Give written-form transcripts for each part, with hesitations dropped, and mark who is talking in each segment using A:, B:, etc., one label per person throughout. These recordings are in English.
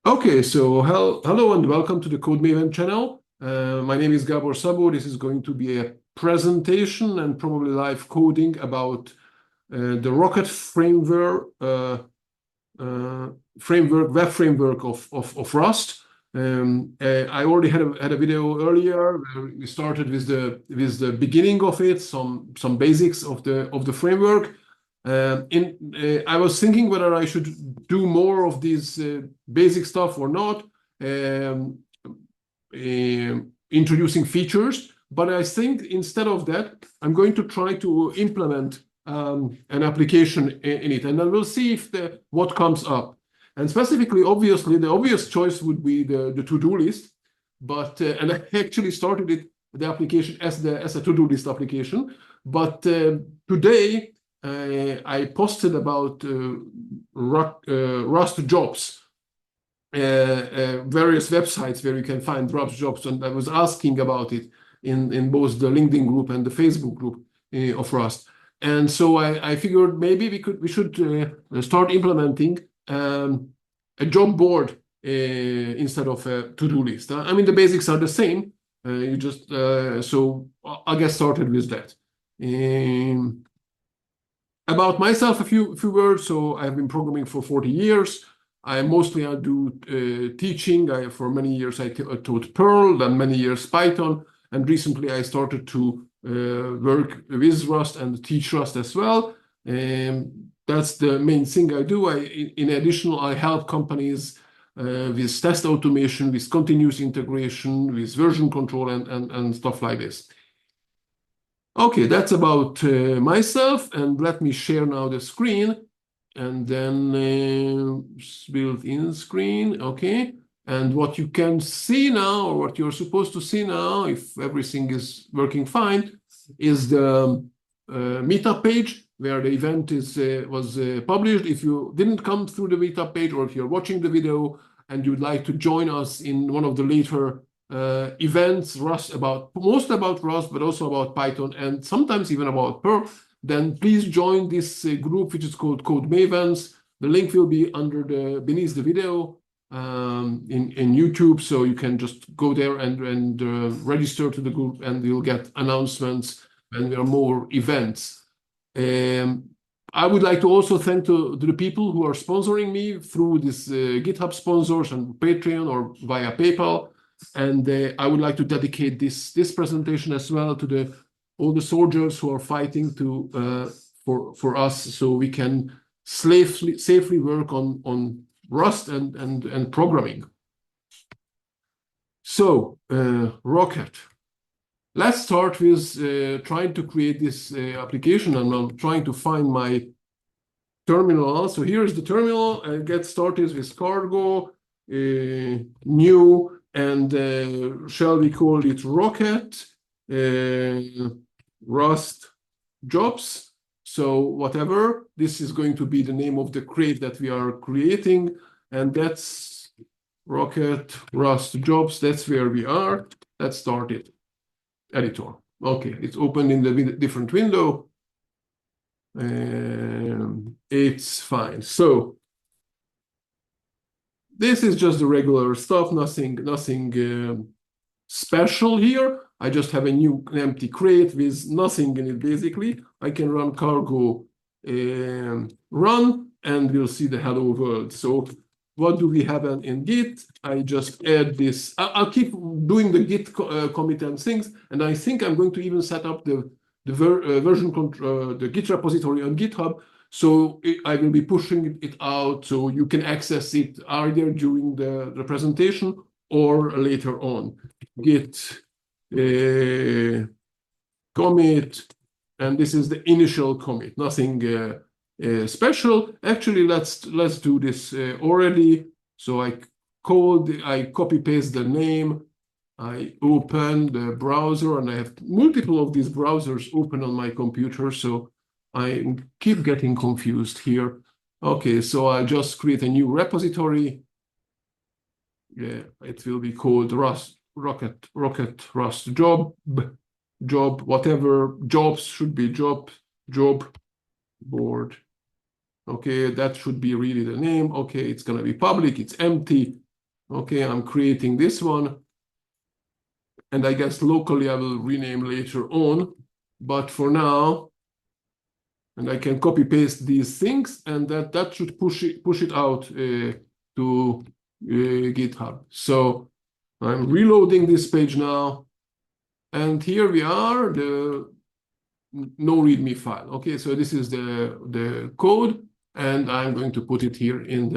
A: Okay, so hello and welcome to the CodeMaven channel. My name is Gabor Szabó. This is going to be a presentation and probably live coding about the Rocket framework, web framework of Rust. I already had a video earlier where we started with the beginning of it, some basics of the framework. I was thinking whether I should do more of these basic stuff or not, introducing features. But I think instead of that, I'm going to try to implement an application in it, and then we'll see if what comes up. And specifically, obviously, the obvious choice would be the to-do list. But and I actually started the application as a to-do list application. But today, I posted about Rust jobs, various websites where you can find Rust jobs, and I was asking about it in both the LinkedIn group and the Facebook group of Rust. And so I figured maybe we should start implementing a job board instead of a to-do list. I mean, the basics are the same. You just so I'll get started with that. About myself, a few words. So I've been programming for 40 years. I mostly do teaching. For many years I taught Perl, then many years Python, and recently I started to work with Rust and teach Rust as well. That's the main thing I do. In addition, I help companies with test automation, with continuous integration, with version control, and stuff like this. Okay, that's about myself, and let me share now the screen, and then built-in screen. Okay, and what you can see now, or what you're supposed to see now, if everything is working fine, is the meetup page where the event was published. If you didn't come through the meetup page, or if you're watching the video and you'd like to join us in one of the later events, mostly about Rust, but also about Python and sometimes even about Perl, then please join this group, which is called CodeMavens. The link will be beneath the video in YouTube, so you can just go there and register to the group, and you'll get announcements when there are more events. I would like to also thank to the people who are sponsoring me through this GitHub sponsors and Patreon or via PayPal. And I would like to dedicate this presentation as well to all the soldiers who are fighting for us, so we can safely work on Rust and programming. So Rocket. Let's start with trying to create this application, and I'm trying to find my terminal. So here's the terminal. I get started with cargo, new. And shall we call it Rocket Rust jobs? So whatever, this is going to be the name of the crate that we are creating, and that's Rocket Rust jobs. That's where we are. Let's start it. Editor. Okay, it's open in the different window. It's fine. So this is just the regular stuff, nothing special here. I just have an empty crate with nothing in it, basically. I can run cargo run, and we'll see the hello world. So what do we have in Git? I just add this. I'll keep doing the Git commit and things, and I think I'm going to even set up the version control, the Git repository on GitHub. So I will be pushing it out, so you can access it either during the presentation or later on. Git commit, and this is the initial commit. Nothing special. Actually, let's do this already. So I copy paste the name. I open the browser, and I have multiple of these browsers open on my computer, so I keep getting confused here. Okay, so I'll just create a new repository. Yeah, it will be called Rocket Rust job, whatever. Jobs should be job board. Okay, that should be really the name. Okay, it's gonna be public, it's empty. Okay, I'm creating this one. And I guess locally I will rename later on. But for now, and I can copy paste these things, and that should push it out to GitHub. So I'm reloading this page now, and here we are, the no README file. Okay, so this is the code, and I'm going to put it here in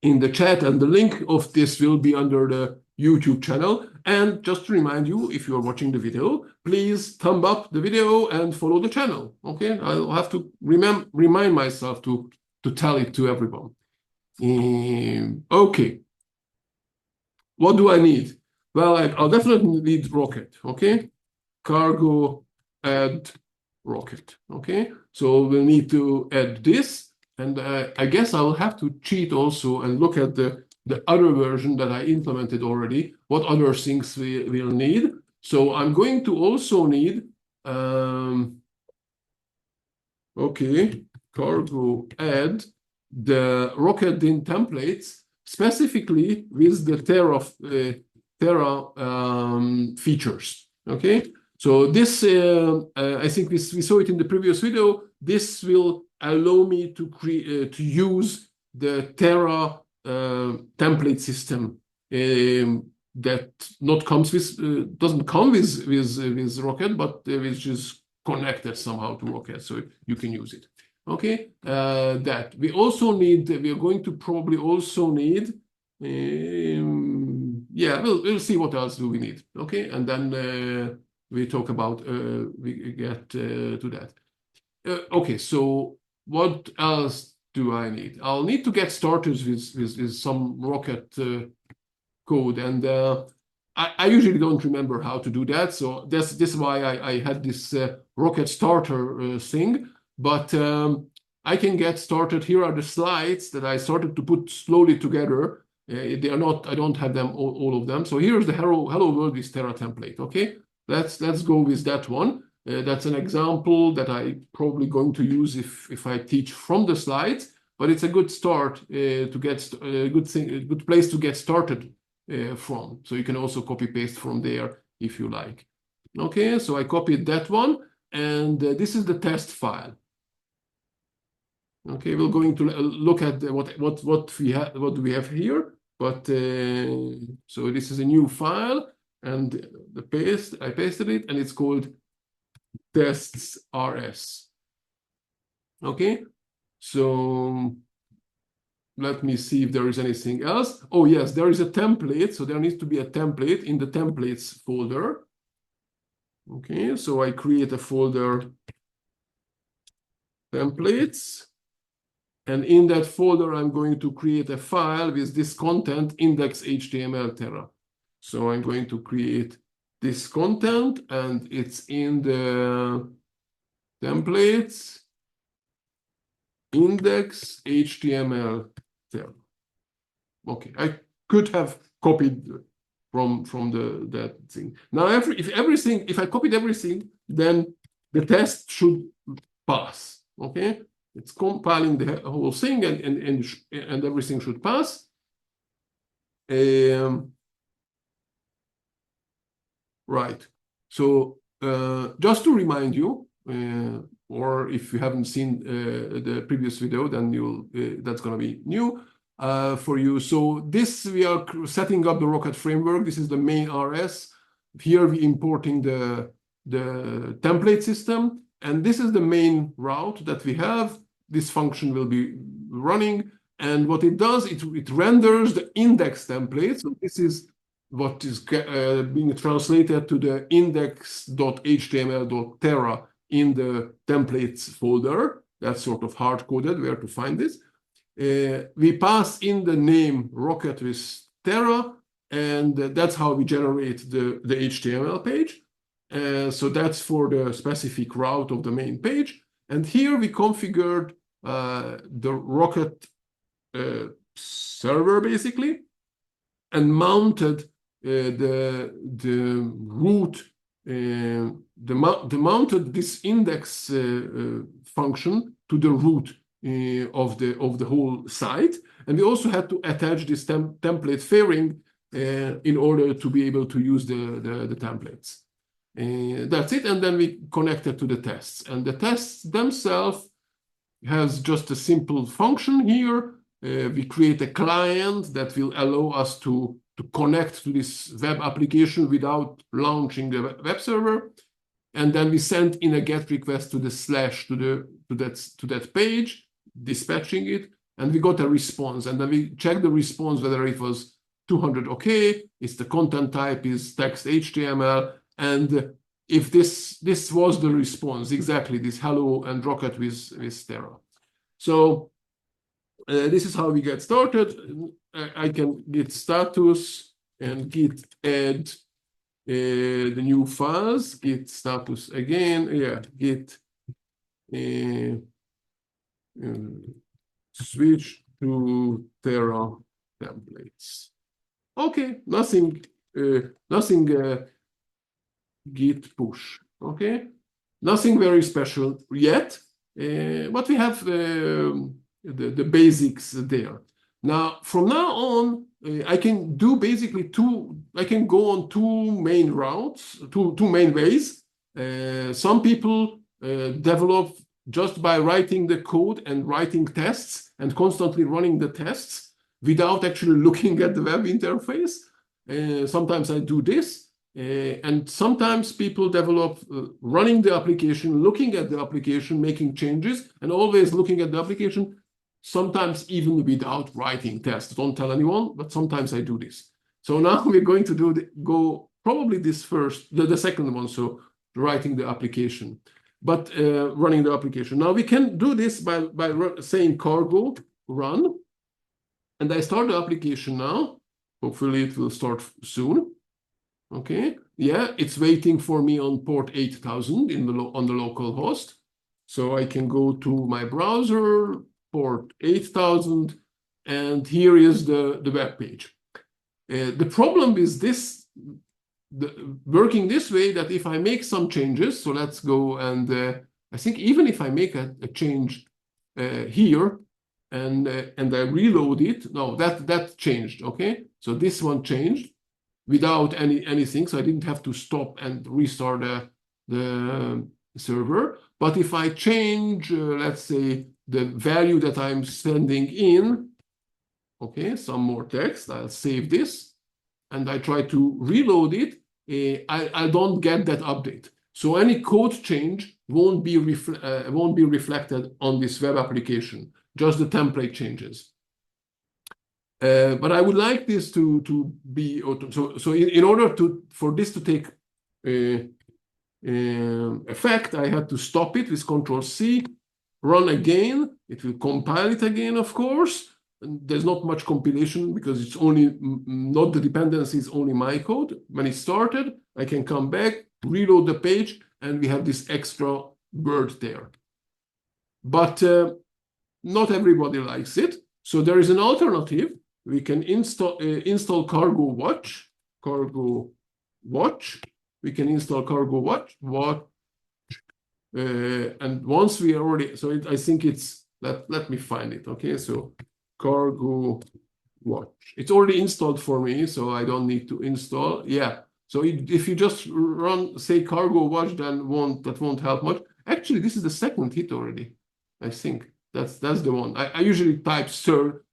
A: the chat, and the link of this will be under the YouTube channel. And just to remind you, if you are watching the video, please thumb up the video and follow the channel. Okay, I'll have to remind myself to tell it to everyone. Okay, what do I need? Well, I'll definitely need Rocket. Okay, cargo add Rocket. Okay, so we'll need to add this. And I guess I will have to cheat also and look at the other version that I implemented already, what other things we'll need. So I'm going to also need, okay, cargo add the Rocketdin templates, specifically with the Terra features. Okay, so this, I think we saw it in the previous video. This will allow me to use the Terra template system that doesn't come with Rocket, but which is connected somehow to Rocket, so you can use it. Okay, that we also need. We are going to probably also need. Yeah, we'll see what else do we need. Okay, and then we talk about we get to that. Okay, so what else do I need? I'll need to get started with some Rocket code, and I usually don't remember how to do that. So this is why I had this Rocket starter thing. But I can get started. Here are the slides that I started to put slowly together. They are not. I don't have them all of them. So here's the Hello World with Terra template. Okay, let's go with that one. That's an example that I probably going to use if I teach from the slides. But it's a good start to get a good place to get started from. So you can also copy paste from there if you like. Okay, so I copied that one, and this is the test file. Okay, we're going to look at what we have here. But so this is a new file, and I pasted it, and it's called tests.rs. Okay, so let me see if there is anything else. Oh yes, there is a template. So there needs to be a template in the templates folder. Okay, so I create a folder templates. And in that folder, I'm going to create a file with this content index.html Terra. So I'm going to create this content, and it's in the templates index.html Terra. Okay, I could have copied from that thing. Now, if I copied everything, then the test should pass. Okay. It's compiling the whole thing, and everything should pass. Right. So just to remind you, or if you haven't seen the previous video, then that's going to be new for you. So this, we are setting up the Rocket framework. This is the main RS. Here we importing the template system, and this is the main route that we have. This function will be running, and what it does, it renders the index template. So this is what is being translated to the index.html.terra in the templates folder. That's sort of hard-coded where to find this. We pass in the name Rocket with Terra, and that's how we generate the HTML page. So that's for the specific route of the main page. And here we configured the Rocket server basically, and mounted the root. Mounted this index function to the root of the whole site. And we also had to attach this template fairing in order to be able to use the templates. That's it. And then we connected to the tests. And the tests themselves has just a simple function here. We create a client that will allow us to connect to this web application without launching the web server. And then we send in a GET request to the slash to that page, dispatching it, and we got a response. And then we check the response whether it was 200 okay, it's the content type is text HTML, and if this was the response, exactly this hello and rocket with Terra. So this is how we get started. I can git status and git add the new files, git status again, git switch to Terra templates. Okay, nothing git push, okay? Nothing very special yet, but we have the basics there. Now, from now on, I can do basically I can go on two main routes, two main ways. Some people develop just by writing the code and writing tests and constantly running the tests without actually looking at the web interface. Sometimes I do this. And sometimes people develop running the application, looking at the application, making changes, and always looking at the application, sometimes even without writing tests. Don't tell anyone, but sometimes I do this. So now we're going to go probably this first, the second one, so writing the application, but running the application. Now we can do this by saying cargo run, and I start the application now. Hopefully it will start soon. Okay, yeah, it's waiting for me on port 8000 on the local host. So I can go to my browser, port 8000, and here is the web page. The problem is this, working this way, that if I make some changes, so let's go and I think even if I make a change here and I reload it, no, that changed, okay? So this one changed without anything, so I didn't have to stop and restart the server. But if I change, let's say, the value that I'm sending in, okay, some more text, I'll save this, and I try to reload it, I don't get that update. So any code change won't be reflected on this web application, just the template changes. But I would like this to be so in order for this to take effect, I had to stop it with Control-C, run again. It will compile it again, of course. And there's not much compilation because it's only not the dependency, it's only my code. When it started, I can come back, reload the page, and we have this extra word there. But not everybody likes it. So there is an alternative. We can install Cargo Watch. We can install Cargo Watch. And once we already, so I think it's, let me find it. Okay, so Cargo Watch. It's already installed for me, so I don't need to install. Yeah. So if you just run, say, Cargo Watch, then that won't help much. Actually, this is the second hit already. I think that's the one. I usually type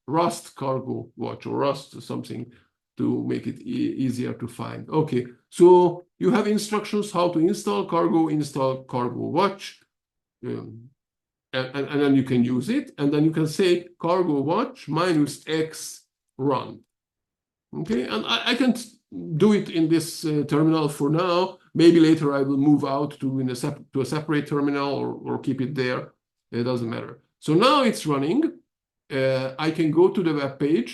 A: Rust Cargo Watch or Rust something to make it easier to find. Okay, so you have instructions how to install Cargo Watch, and then you can use it, and then you can say Cargo Watch -x run. Okay, and I can do it in this terminal for now. Maybe later I will move out to a separate terminal or keep it there. It doesn't matter. So now it's running. I can go to the web page.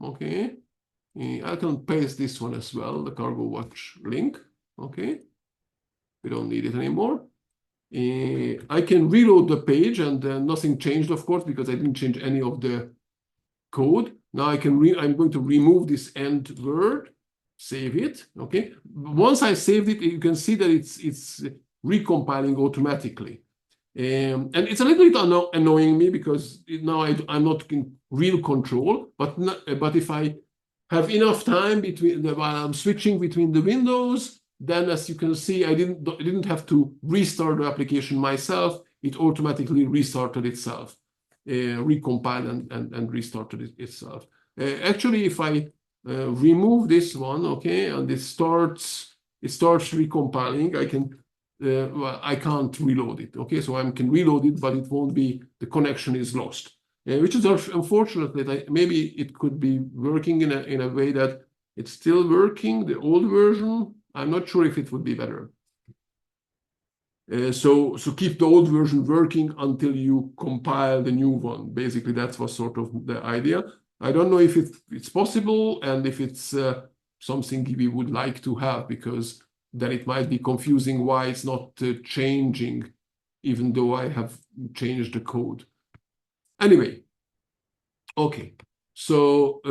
A: Okay, I can paste this one as well, the Cargo Watch link. Okay, we don't need it anymore. I can reload the page, and nothing changed, of course, because I didn't change any of the code. Now I'm going to remove this end word, save it. Okay, once I saved it, you can see that it's recompiling automatically. And it's a little bit annoying me because now I'm not in real control, but if I have enough time while I'm switching between the windows, then as you can see, I didn't have to restart the application myself. It automatically restarted itself, recompiled and restarted itself. Actually, if I remove this one, okay, and it starts recompiling, well, I can't reload it. Okay, so I can reload it, but it won't be, the connection is lost, which is unfortunate. That maybe it could be working in a way that it's still working, the old version. I'm not sure if it would be better. So keep the old version working until you compile the new one. Basically, that was sort of the idea. I don't know if it's possible and if it's something we would like to have, because then it might be confusing why it's not changing, even though I have changed the code. Anyway, okay, so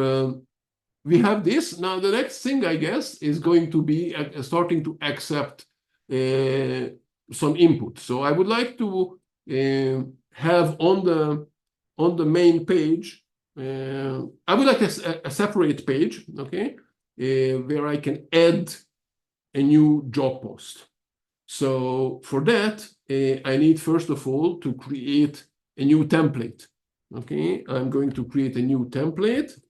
A: we have this. Now the next thing, I guess, is going to be starting to accept some input. So I would like to have on the main page, I would like a separate page, okay, where I can add a new job post. So for that, I need, first of all, to create a new template. Okay, I'm going to create a new template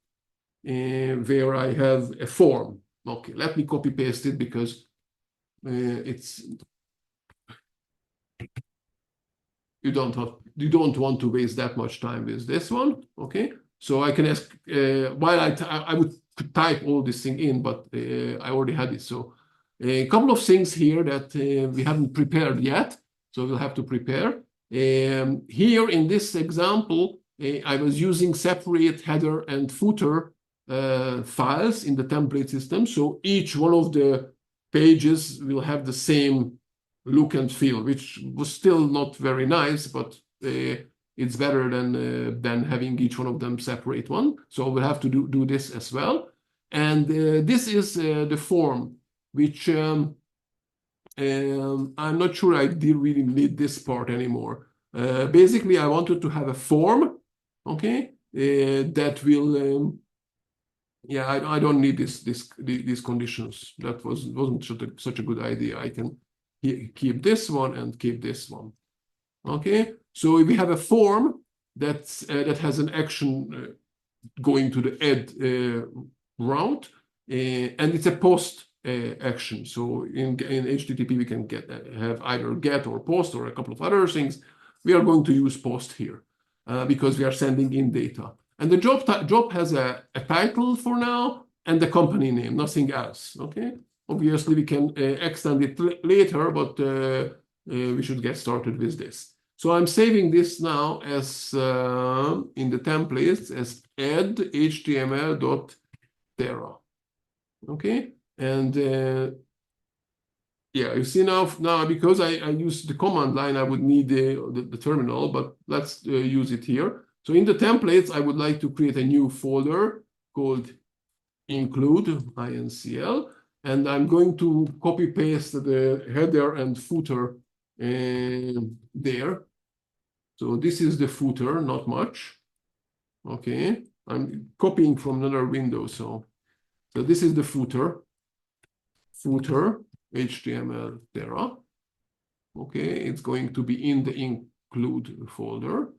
A: where I have a form. Okay, let me copy paste it because you don't want to waste that much time with this one. Okay, so I can ask while I would type all this thing in, but I already had it. So a couple of things here that we haven't prepared yet, so we'll have to prepare. Here in this example, I was using separate header and footer files in the template system. So each one of the pages will have the same look and feel, which was still not very nice, but it's better than having each one of them separate one. So we'll have to do this as well. And this is the form, which I'm not sure I really need this part anymore. Basically, I wanted to have a form, okay, that will, yeah, I don't need these conditions. That wasn't such a good idea. I can keep this one and keep this one. Okay, so we have a form that has an action going to the add route, and it's a post action. So in HTTP we can have either get or post or a couple of other things. We are going to use post here because we are sending in data. And the job has a title for now and the company name, nothing else. Okay. Obviously, we can extend it later, but we should get started with this. So I'm saving this now as in the templates as add html.thera. Okay, and yeah, you see now because I use the command line, I would need the terminal, but let's use it here. So in the templates, I would like to create a new folder called include incl. And I'm going to copy paste the header and footer there. So this is the footer, not much. Okay, I'm copying from another window. So this is the footer HTML Thera. Okay, it's going to be in the include folder.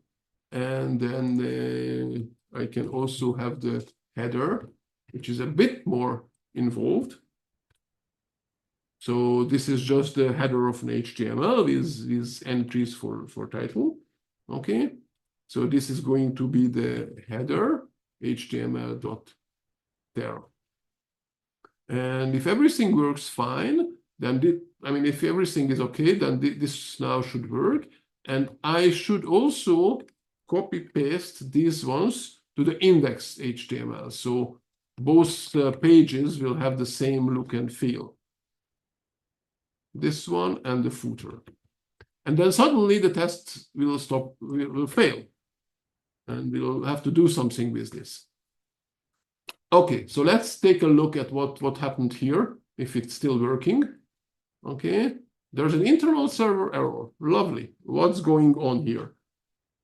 A: And then I can also have the header, which is a bit more involved. So this is just the header of an HTML with entries for title. Okay, so this is going to be the header html.thera. And if everything works fine, then if everything is okay, then this now should work. And I should also copy paste these ones to the index HTML. So both pages will have the same look and feel. This one and the footer. And then suddenly the test will fail. And we'll have to do something with this. Okay, so let's take a look at what happened here, if it's still working. Okay, there's an internal server error. Lovely. What's going on here?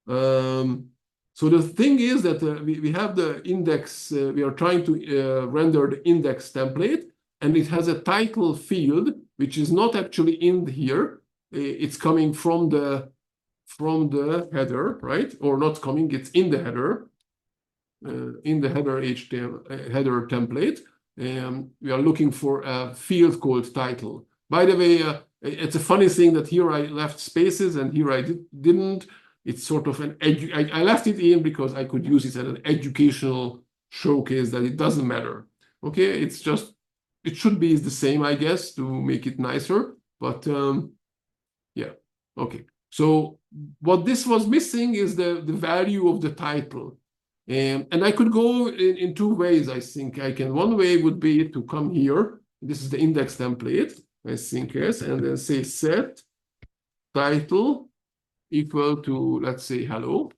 A: So the thing is that we have the index, we are trying to render the index template, and it has a title field, which is not actually in here. It's coming from the header, right? Or not coming, it's in the header, HTML header template. We are looking for a field called title. By the way, it's a funny thing that here I left spaces and here I didn't. It's sort of I left it in because I could use it as an educational showcase that it doesn't matter. Okay, it's just, it should be the same, I guess, to make it nicer. But yeah, okay. So what this was missing is the value of the title. And I could go in two ways, I think. One way would be to come here. This is the index template, I think, yes, and then say set title equal to, let's say, hello.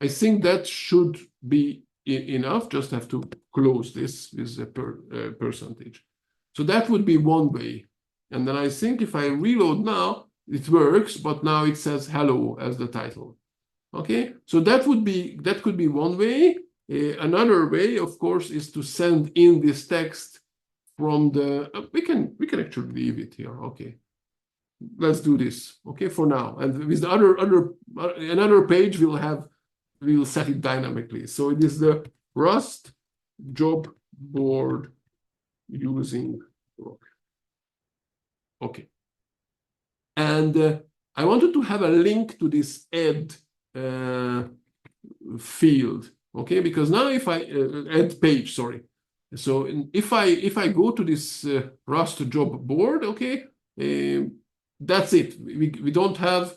A: I think that should be enough. Just have to close this with a percentage. So that would be one way. And then I think if I reload now, it works, but now it says hello as the title. Okay, so that could be one way. Another way, of course, is to send in this text from the. We can actually leave it here. Okay, let's do this. Okay, for now, and with the another page, we'll set it dynamically. So it is the Rust job board using Rocket. Okay, and I wanted to have a link to this add field, okay? Because now if I add page, sorry. So if I go to this Rust job board, okay, that's it. We don't have.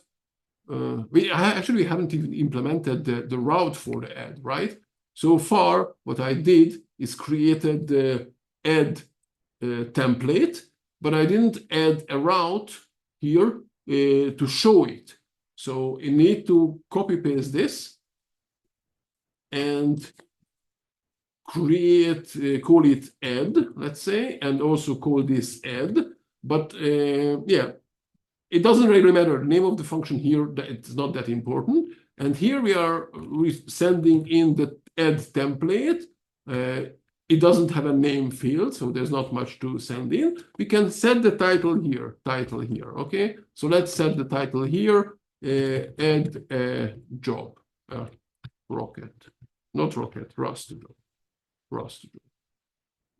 A: We haven't even implemented the route for the add, right? So far, what I did is created the add template, but I didn't add a route here to show it. So you need to copy paste this and create, call it add, let's say, and also call this add. But yeah, it doesn't really matter. The name of the function here, it's not that important. And here we are sending in the add template. It doesn't have a name field, so there's not much to send in. We can set the title here, okay? So let's set the title here. Add a job, Rocket, not Rocket, Rust job.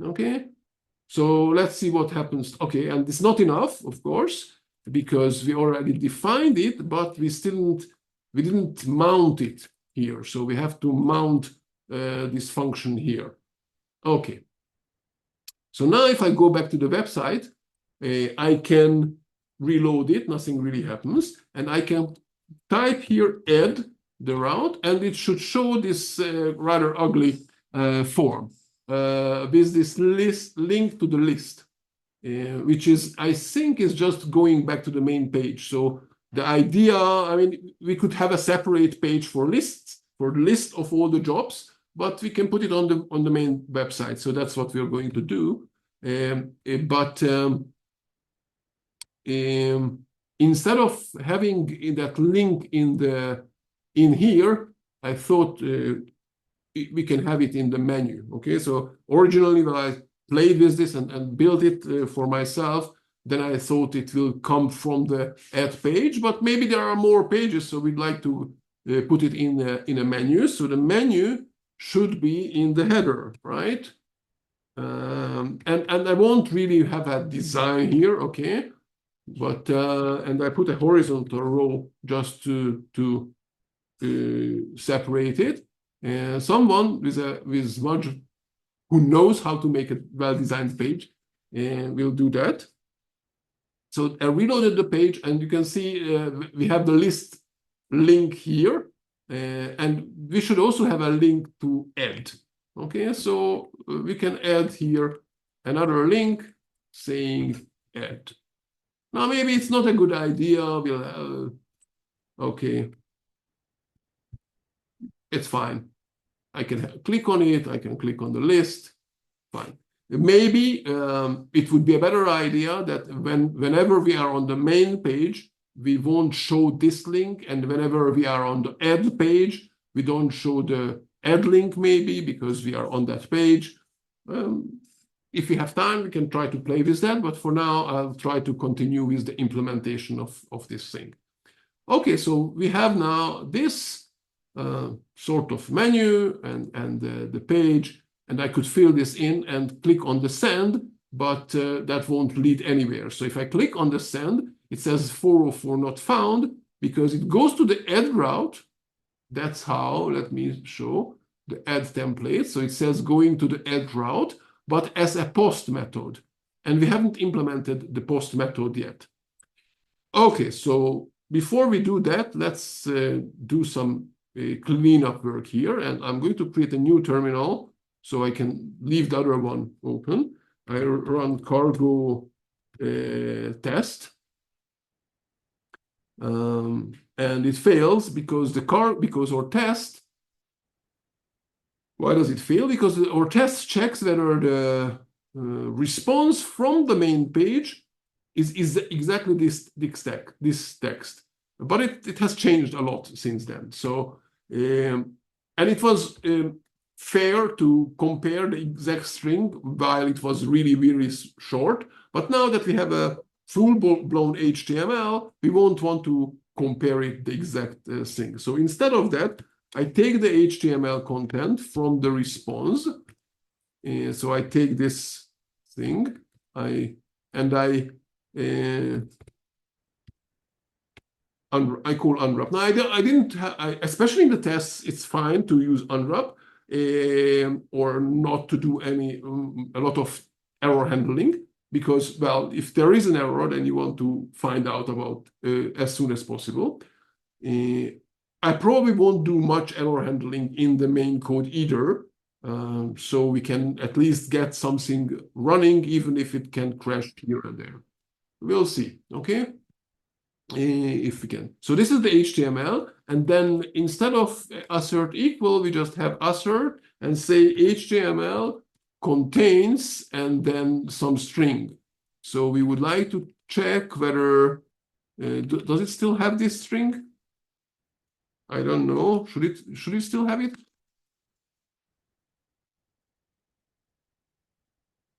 A: Okay, so let's see what happens. Okay, and it's not enough, of course, because we already defined it, but we didn't mount it here. So we have to mount this function here. Okay, so now if I go back to the website, I can reload it, nothing really happens, and I can type here add the route, and it should show this rather ugly form with this link to the list, which is, I think, is just going back to the main page. So the idea, I mean, we could have a separate page for lists, for the list of all the jobs, but we can put it on the main website. So that's what we are going to do. Instead of having that link in here, I thought we can have it in the menu. Okay, so originally when I played with this and built it for myself, then I thought it will come from the add page, but maybe there are more pages, so we'd like to put it in a menu. So the menu should be in the header, right? And I won't really have a design here, okay? But and I put a horizontal row just to separate it. Someone with much who knows how to make a well-designed page will do that. So I reloaded the page, and you can see we have the list link here, and we should also have a link to add. Okay, so we can add here another link saying add. Now maybe it's not a good idea. Okay, it's fine. I can click on it. I can click on the list. Fine. maybe it would be a better idea that whenever we are on the main page, we won't show this link, and whenever we are on the add page, we don't show the add link maybe because we are on that page. If we have time, we can try to play with that, but for now, I'll try to continue with the implementation of this thing. Okay, so we have now this sort of menu and the page, and I could fill this in and click on the send, but that won't lead anywhere. So if I click on the send, it says 404 not found because it goes to the add route. That's how, let me show the add template. So it says going to the add route, but as a post method. And we haven't implemented the post method yet. Okay, so before we do that, let's do some cleanup work here. And I'm going to create a new terminal so I can leave the other one open. I run cargo test. And it fails because our test, why does it fail? Because our test checks whether the response from the main page is exactly this text. But it has changed a lot since then. So, and it was fair to compare the exact string while it was really, really short. But now that we have a full-blown HTML, we won't want to compare it the exact thing. So instead of that, I take the HTML content from the response. So I take this thing, I call unwrap. Now I didn't especially in the tests, it's fine to use unwrap or not to do a lot of error handling. Because, well, if there is an error, then you want to find out about as soon as possible. I probably won't do much error handling in the main code either. So we can at least get something running, even if it can crash here and there. We'll see, okay? If we can. So this is the HTML. And then instead of assert equal, we just have assert and say HTML contains and then some string. So we would like to check whether does it still have this string? I don't know. Should it still have it?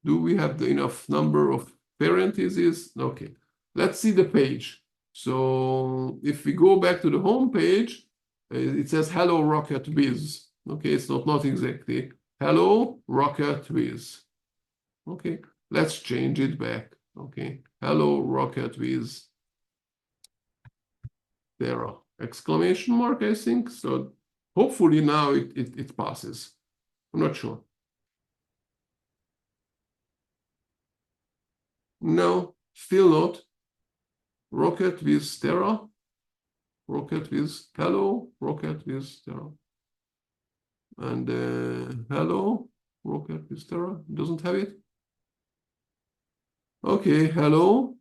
A: Do we have enough number of parentheses? Okay. Let's see the page. So if we go back to the home page, it says hello Rocket Viz. Okay, it's not exactly hello Rocket Viz. Okay, let's change it back. Okay, hello Rocket Viz. There are exclamation mark, I think. So hopefully now it passes. I'm not sure. No, still not. Rocket Viz Terra. Rocket Viz hello Rocket Viz Terra. And hello Rocket Viz Terra. Doesn't have it. Okay, hello.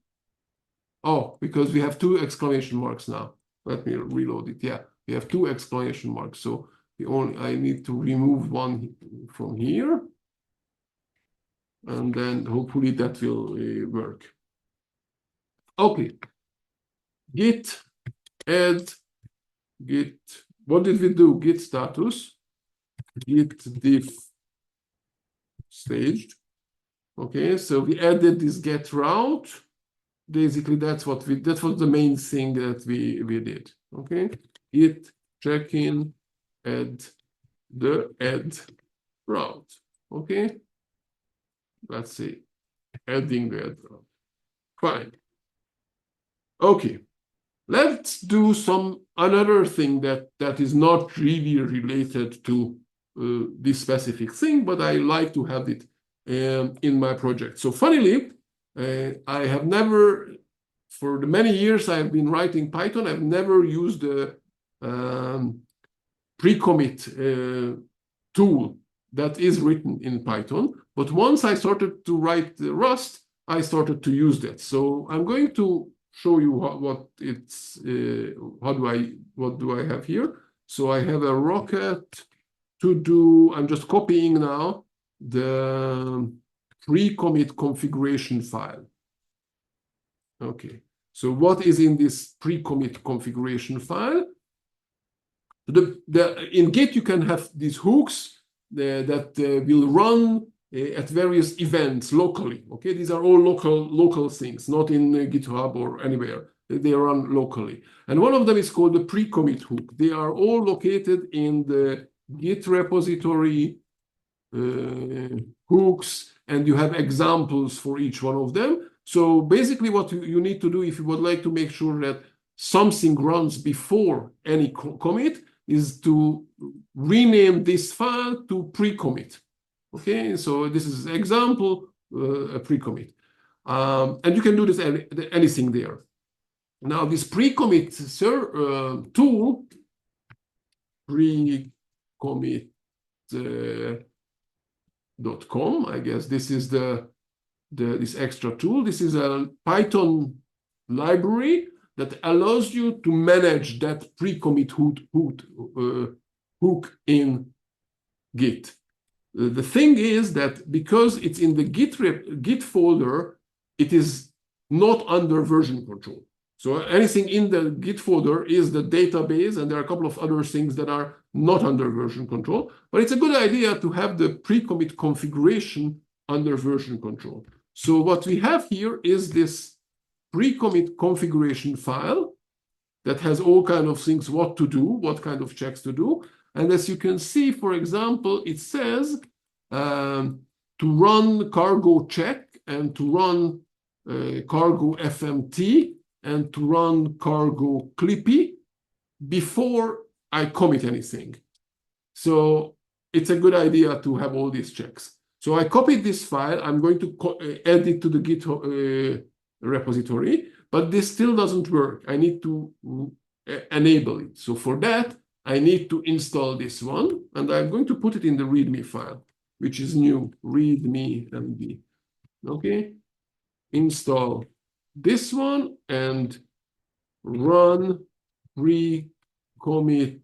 A: Oh, because we have two exclamation marks now. Let me reload it. Yeah, we have two exclamation marks. So I need to remove one from here. And then hopefully that will work. Okay. Git add git. What did we do? Git status. Git diff staged. Okay, so we added this get route. Basically, that was the main thing that we did. Okay, git check-in add the add route. Okay, let's see, adding the add route. Fine. Okay, let's do another thing that is not really related to this specific thing, but I like to have it in my project. So funnily, I have never, for the many years I've been writing Python, I've never used the pre-commit tool that is written in Python. But once I started to write Rust, I started to use that. So I'm going to show you what do I have here. So I have a Rocket to do, I'm just copying now the pre-commit configuration file. Okay, so what is in this pre-commit configuration file? In Git, you can have these hooks that will run at various events locally. Okay, these are all local things, not in GitHub or anywhere. They run locally. And one of them is called the pre-commit hook. They are all located in the Git repository hooks, and you have examples for each one of them. So basically what you need to do if you would like to make sure that something runs before any commit is to rename this file to pre-commit. Okay, so this is example, a pre-commit. And you can do this anything there. Now this pre-commit tool, precommit.com, I guess this is this extra tool. This is a Python library that allows you to manage that pre-commit hook in Git. The thing is that because it's in the Git folder, it is not under version control. So anything in the Git folder is the database, and there are a couple of other things that are not under version control. But it's a good idea to have the pre-commit configuration under version control. So what we have here is this pre-commit configuration file that has all kinds of things, what to do, what kind of checks to do. And as you can see, for example, it says to run cargo check and to run cargo FMT and to run cargo clippy before I commit anything. So it's a good idea to have all these checks. So I copied this file. I'm going to add it to the Git repository, but this still doesn't work. I need to enable it. So for that, I need to install this one, and I'm going to put it in the README file, which is new, README MD. Okay, install this one and run pre-commit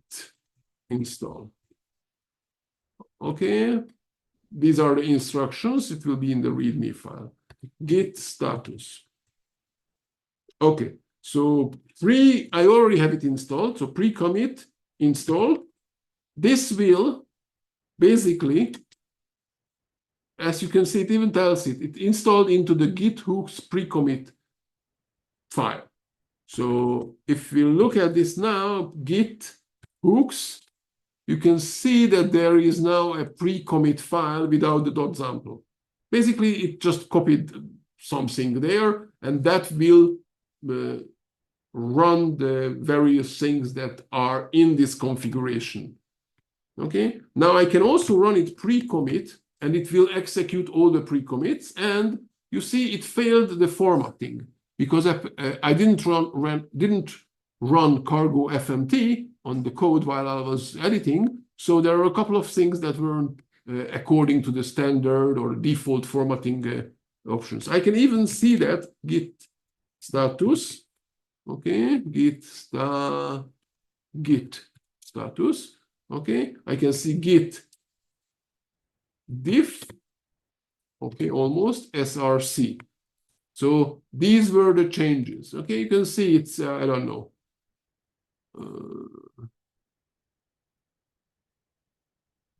A: install. Okay, these are the instructions. It will be in the README file. Git status. Okay, so I already have it installed. So pre-commit install. This will basically, as you can see, it even tells it installed into the Git hooks pre-commit file. So if we look at this now, Git hooks, you can see that there is now a pre-commit file without the .xaml. Basically, it just copied something there, and that will run the various things that are in this configuration. Okay, now I can also run it pre-commit, and it will execute all the pre-commits. And you see, it failed the formatting because I didn't run cargo FMT on the code while I was editing. So there are a couple of things that weren't according to the standard or default formatting options. I can even see that Git status. Okay, Git status. Okay, I can see Git diff. Okay, almost src. So these were the changes. Okay, you can see it's I don't know.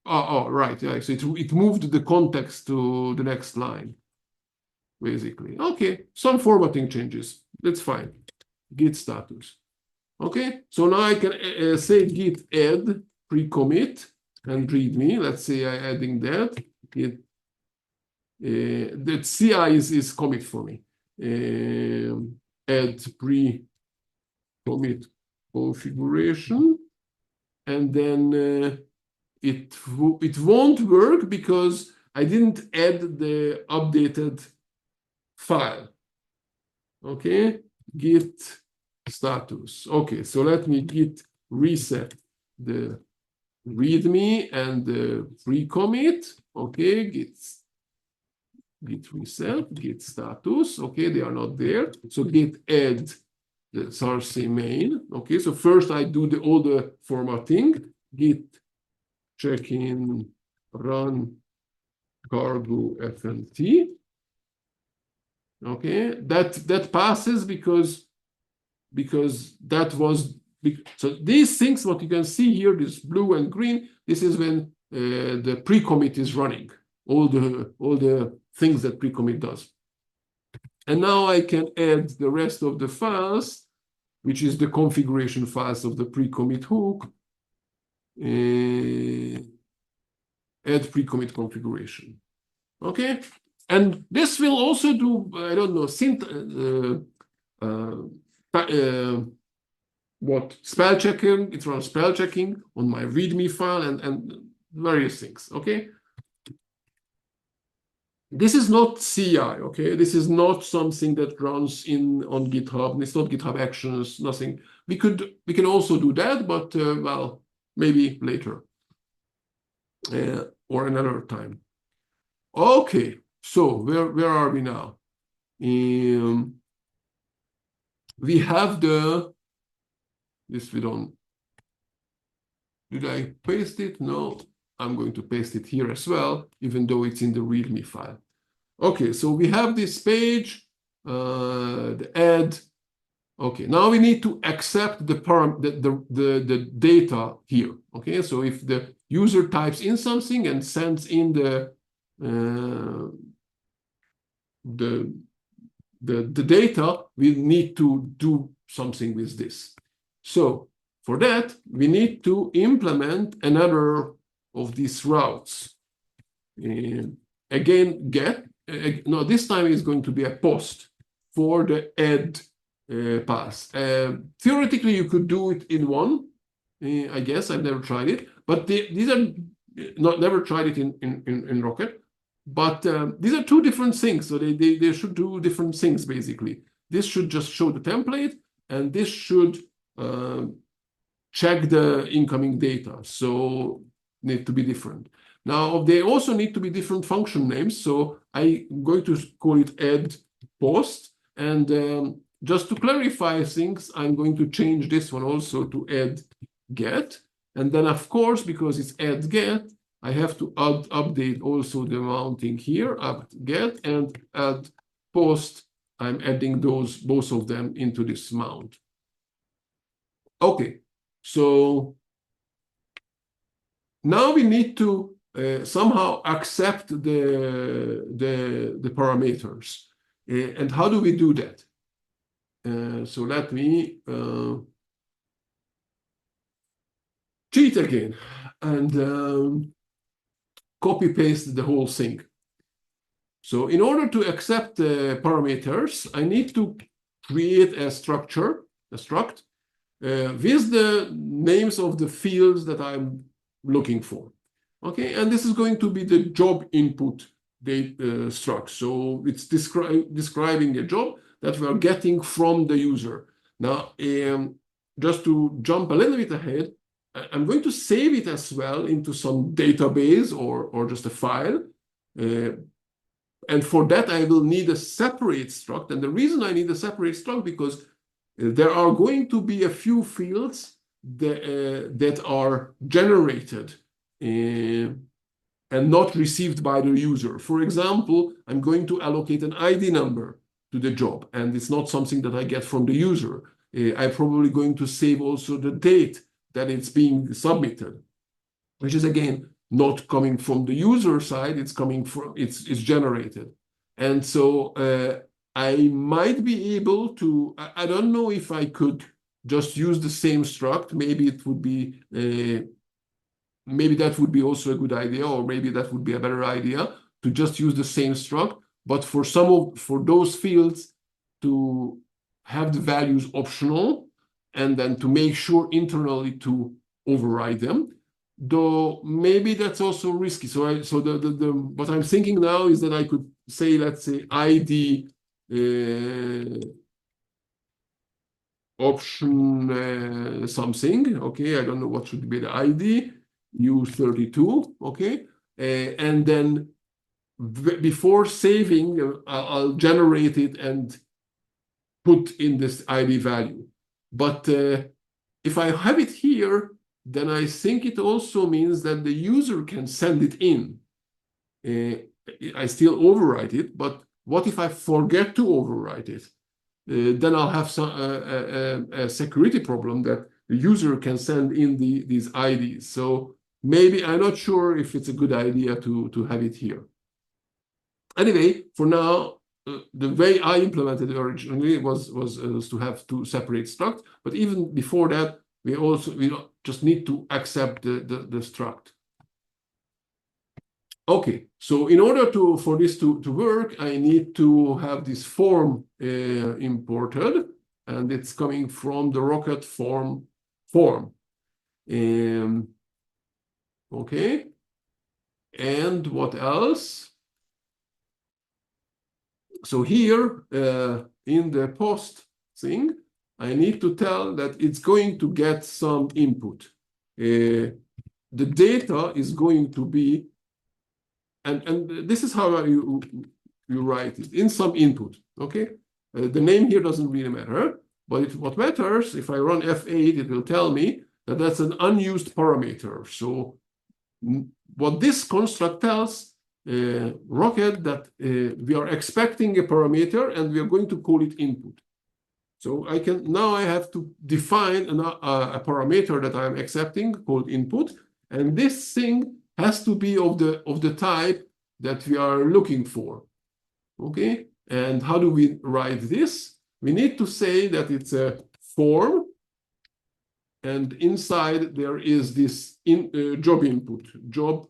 A: Right. Yeah, so it moved the context to the next line, basically. Okay, some formatting changes. That's fine. Git status. Okay, so now I can say git add pre-commit and readme. Let's say I'm adding that. That CI is commit for me. Add pre-commit configuration, and then it won't work because I didn't add the updated file. Okay, git status. Okay, so let me git reset the readme and the pre-commit. Okay, git reset, git status. Okay, they are not there. So git add the src main. Okay, so first I do all the formatting. Git check-in run cargo FNT. Okay, that passes because that was so these things, what you can see here, this blue and green, this is when the pre-commit is running, all the things that pre-commit does. And now I can add the rest of the files, which is the configuration files of the pre-commit hook. Add pre-commit configuration. Okay, and this will also do, I don't know, what spell checking. It runs spell checking on my README file and various things. Okay, this is not CI. Okay, this is not something that runs on GitHub. It's not GitHub Actions. Nothing. We can also do that, but well, maybe later or another time. Okay, so where are we now? We have this we don't. Did I paste it? No, I'm going to paste it here as well, even though it's in the README file. Okay, so we have this page, the add. Okay, now we need to accept the data here. Okay, so if the user types in something and sends in the data, we need to do something with this. So for that, we need to implement another of these routes. Again, get. No, this time is going to be a post for the add pass. Theoretically, you could do it in one. I guess I've never tried it, but these are never tried it in Rocket. But these are two different things, so they should do different things basically. This should just show the template, and this should check the incoming data. So need to be different. Now they also need to be different function names. So I'm going to call it add post, and just to clarify things, I'm going to change this one also to add get. And then of course, because it's add get, I have to update also the mounting here, add get and add post. I'm adding both of them into this mount. Okay, so now we need to somehow accept the parameters. And how do we do that? So let me cheat again and copy paste the whole thing. So in order to accept the parameters, I need to create a structure, a struct, with the names of the fields that I'm looking for. Okay, and this is going to be the job input struct. So it's describing a job that we're getting from the user. Now, just to jump a little bit ahead, I'm going to save it as well into some database or just a file. And for that, I will need a separate struct. And the reason I need a separate struct because there are going to be a few fields that are generated and not received by the user. For example, I'm going to allocate an ID number to the job, and it's not something that I get from the user. I'm probably going to save also the date that it's being submitted, which is again not coming from the user side. It's coming from it's generated, and so I might be able to. I don't know if I could just use the same struct. Maybe it would be. Maybe that would be also a good idea, or maybe that would be a better idea to just use the same struct, but for those fields to have the values optional, and then to make sure internally to override them. Though maybe that's also risky. So what I'm thinking now is that I could say, let's say ID option something. Okay, I don't know what should be the ID. U32, okay, and then before saving, I'll generate it and put in this ID value. But if I have it here, then I think it also means that the user can send it in. I still overwrite it, but what if I forget to overwrite it? Then I'll have a security problem that the user can send in these IDs. So maybe I'm not sure if it's a good idea to have it here. Anyway, for now, the way I implemented it originally was to have two separate structs. But even before that, we just need to accept the struct. Okay, so in order for this to work, I need to have this form imported, and it's coming from the Rocket form. Okay, and what else? So here in the post thing, I need to tell that it's going to get some input. The data is going to be, and this is how you write it, in some input, okay? The name here doesn't really matter, but what matters, if I run F8, it will tell me that that's an unused parameter. So what this construct tells Rocket that we are expecting a parameter and we are going to call it input. So now I have to define a parameter that I am accepting called input, and this thing has to be of the type that we are looking for. Okay, and how do we write this? We need to say that it's a form, and inside there is this job input, job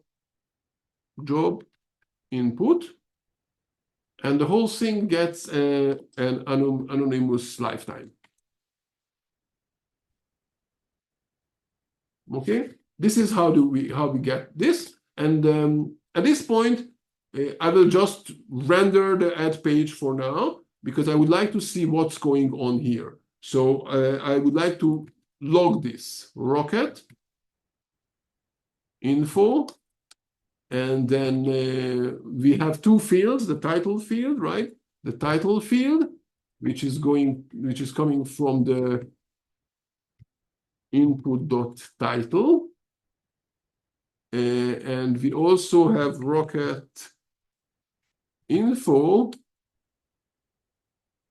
A: input, and the whole thing gets an anonymous lifetime. Okay, this is how we get this, and at this point I will just render the add page for now because I would like to see what's going on here. So I would like to log this Rocket info, and then we have two fields, the title field, right? The title field, which is coming from the input.title. And we also have Rocket info,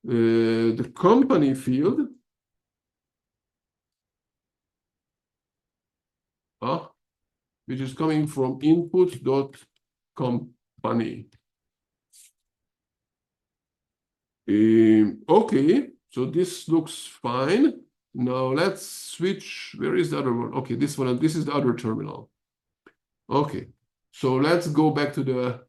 A: the company field. Which is coming from input.company. Okay, so this looks fine. Now let's switch. Where is the other one? Okay, this one, and this is the other terminal. Okay, so let's go back to the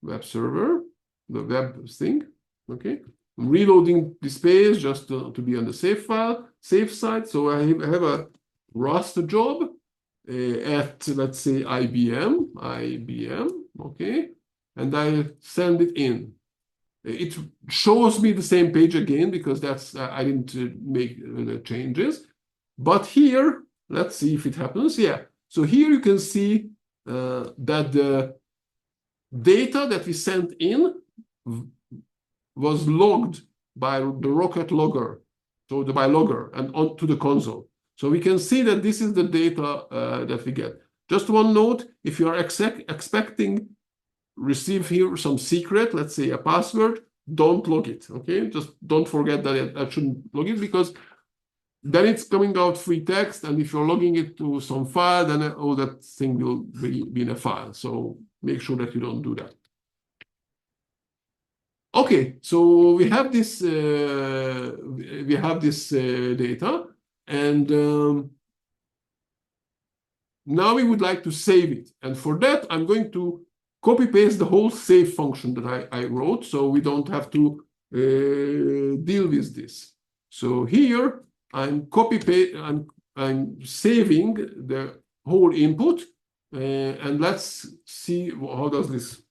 A: web server, the web thing. Okay, I'm reloading this page just to be on the safe side. So I have a Rust job at, let's say, IBM, okay, and I send it in. It shows me the same page again because that's I didn't make the changes. But here, let's see if it happens. Yeah, so here you can see that the data that we sent in was logged by the Rocket logger, so by logger, and onto the console. So we can see that this is the data that we get. Just one note, if you are expecting receive here some secret, let's say a password, don't log it, okay? Just don't forget that I shouldn't log it, because then it's coming out free text, and if you're logging it to some file, then all that thing will be in a file. So make sure that you don't do that. Okay, so we have this data, and now we would like to save it. And for that, I'm going to copy paste the whole save function that I wrote, so we don't have to deal with this. So here I'm I'm saving the whole input, and let's see how does this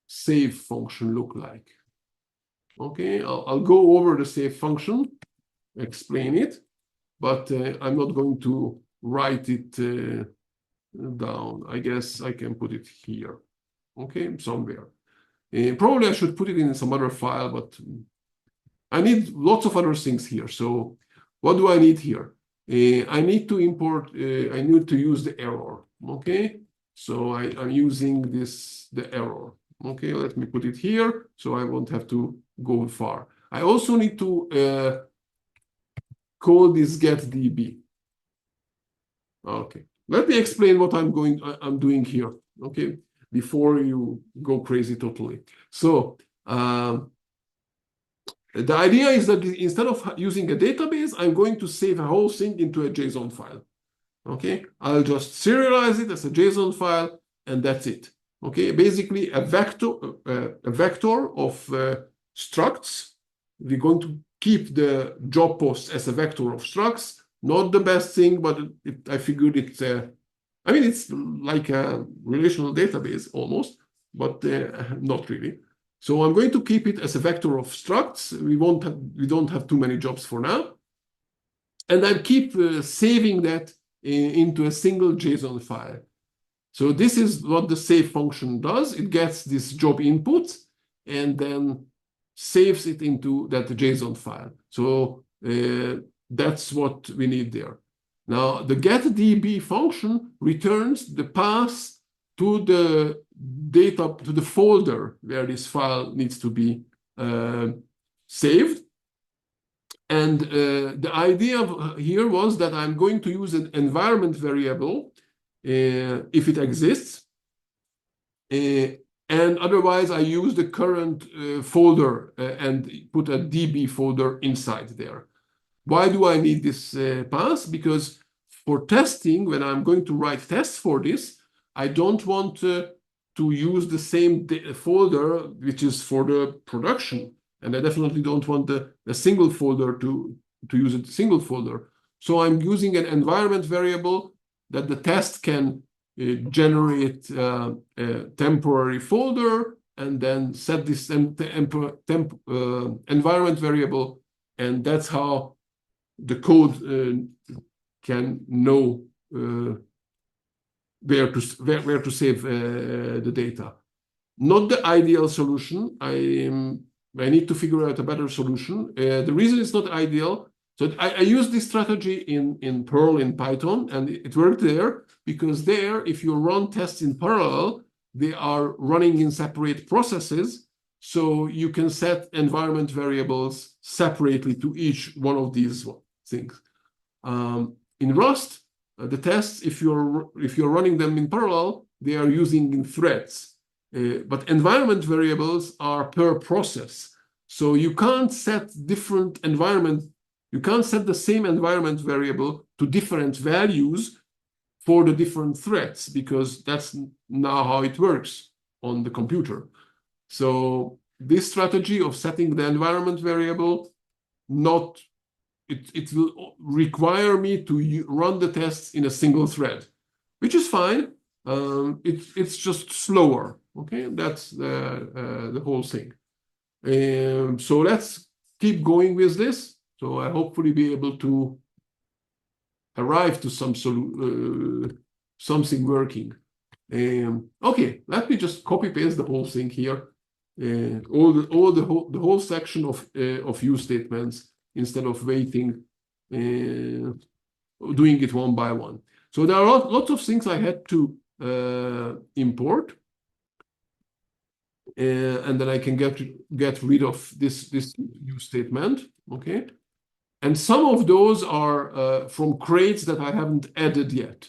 A: save function look like. Okay, I'll go over the save function, explain it, but I'm not going to write it down. I guess I can put it here, okay, somewhere. Probably I should put it in some other file, but I need lots of other things here. So what do I need here? I need to import, I need to use the error, okay? So I'm using the error. Okay, let me put it here so I won't have to go far. I also need to call this getDB. Okay, let me explain what I'm doing here. Okay, before you go crazy totally. So the idea is that instead of using a database, I'm going to save a whole thing into a JSON file. Okay, I'll just serialize it as a JSON file, and that's it. Okay, basically a vector of structs. We're going to keep the job post as a vector of structs. Not the best thing, but I figured it's I mean, it's like a relational database almost, but not really. So I'm going to keep it as a vector of structs. We don't have too many jobs for now, and I keep saving that into a single JSON file. So this is what the save function does. It gets this job input and then saves it into that JSON file. So that's what we need there. Now, the getDB function returns the path to the data, to the folder where this file needs to be saved. And the idea here was that I'm going to use an environment variable if it exists. And otherwise, I use the current folder and put a DB folder inside there. Why do I need this path? Because for testing, when I'm going to write tests for this, I don't want to use the same folder, which is for the production. And I definitely don't want a single folder to use a single folder. So I'm using an environment variable that the test can generate a temporary folder and then set this environment variable. And that's how the code can know where to save the data. Not the ideal solution. I need to figure out a better solution. The reason it's not ideal, so I use this strategy in Perl, in Python, and it worked there because there, if you run tests in parallel, they are running in separate processes. So you can set environment variables separately to each one of these things. In Rust, the tests, if you're running them in parallel, they are using in threads. But environment variables are per process. So you can't set different environment. You can't set the same environment variable to different values for the different threads, because that's now how it works on the computer. So this strategy of setting the environment variable, it will require me to run the tests in a single thread, which is fine. It's just slower. Okay, that's the whole thing. So let's keep going with this. So I hopefully be able to arrive to something working. Okay, let me just copy paste the whole thing here. The whole section of use statements instead of waiting, doing it one by one. So there are lots of things I had to import, and then I can get rid of this use statement. Okay, and some of those are from crates that I haven't added yet.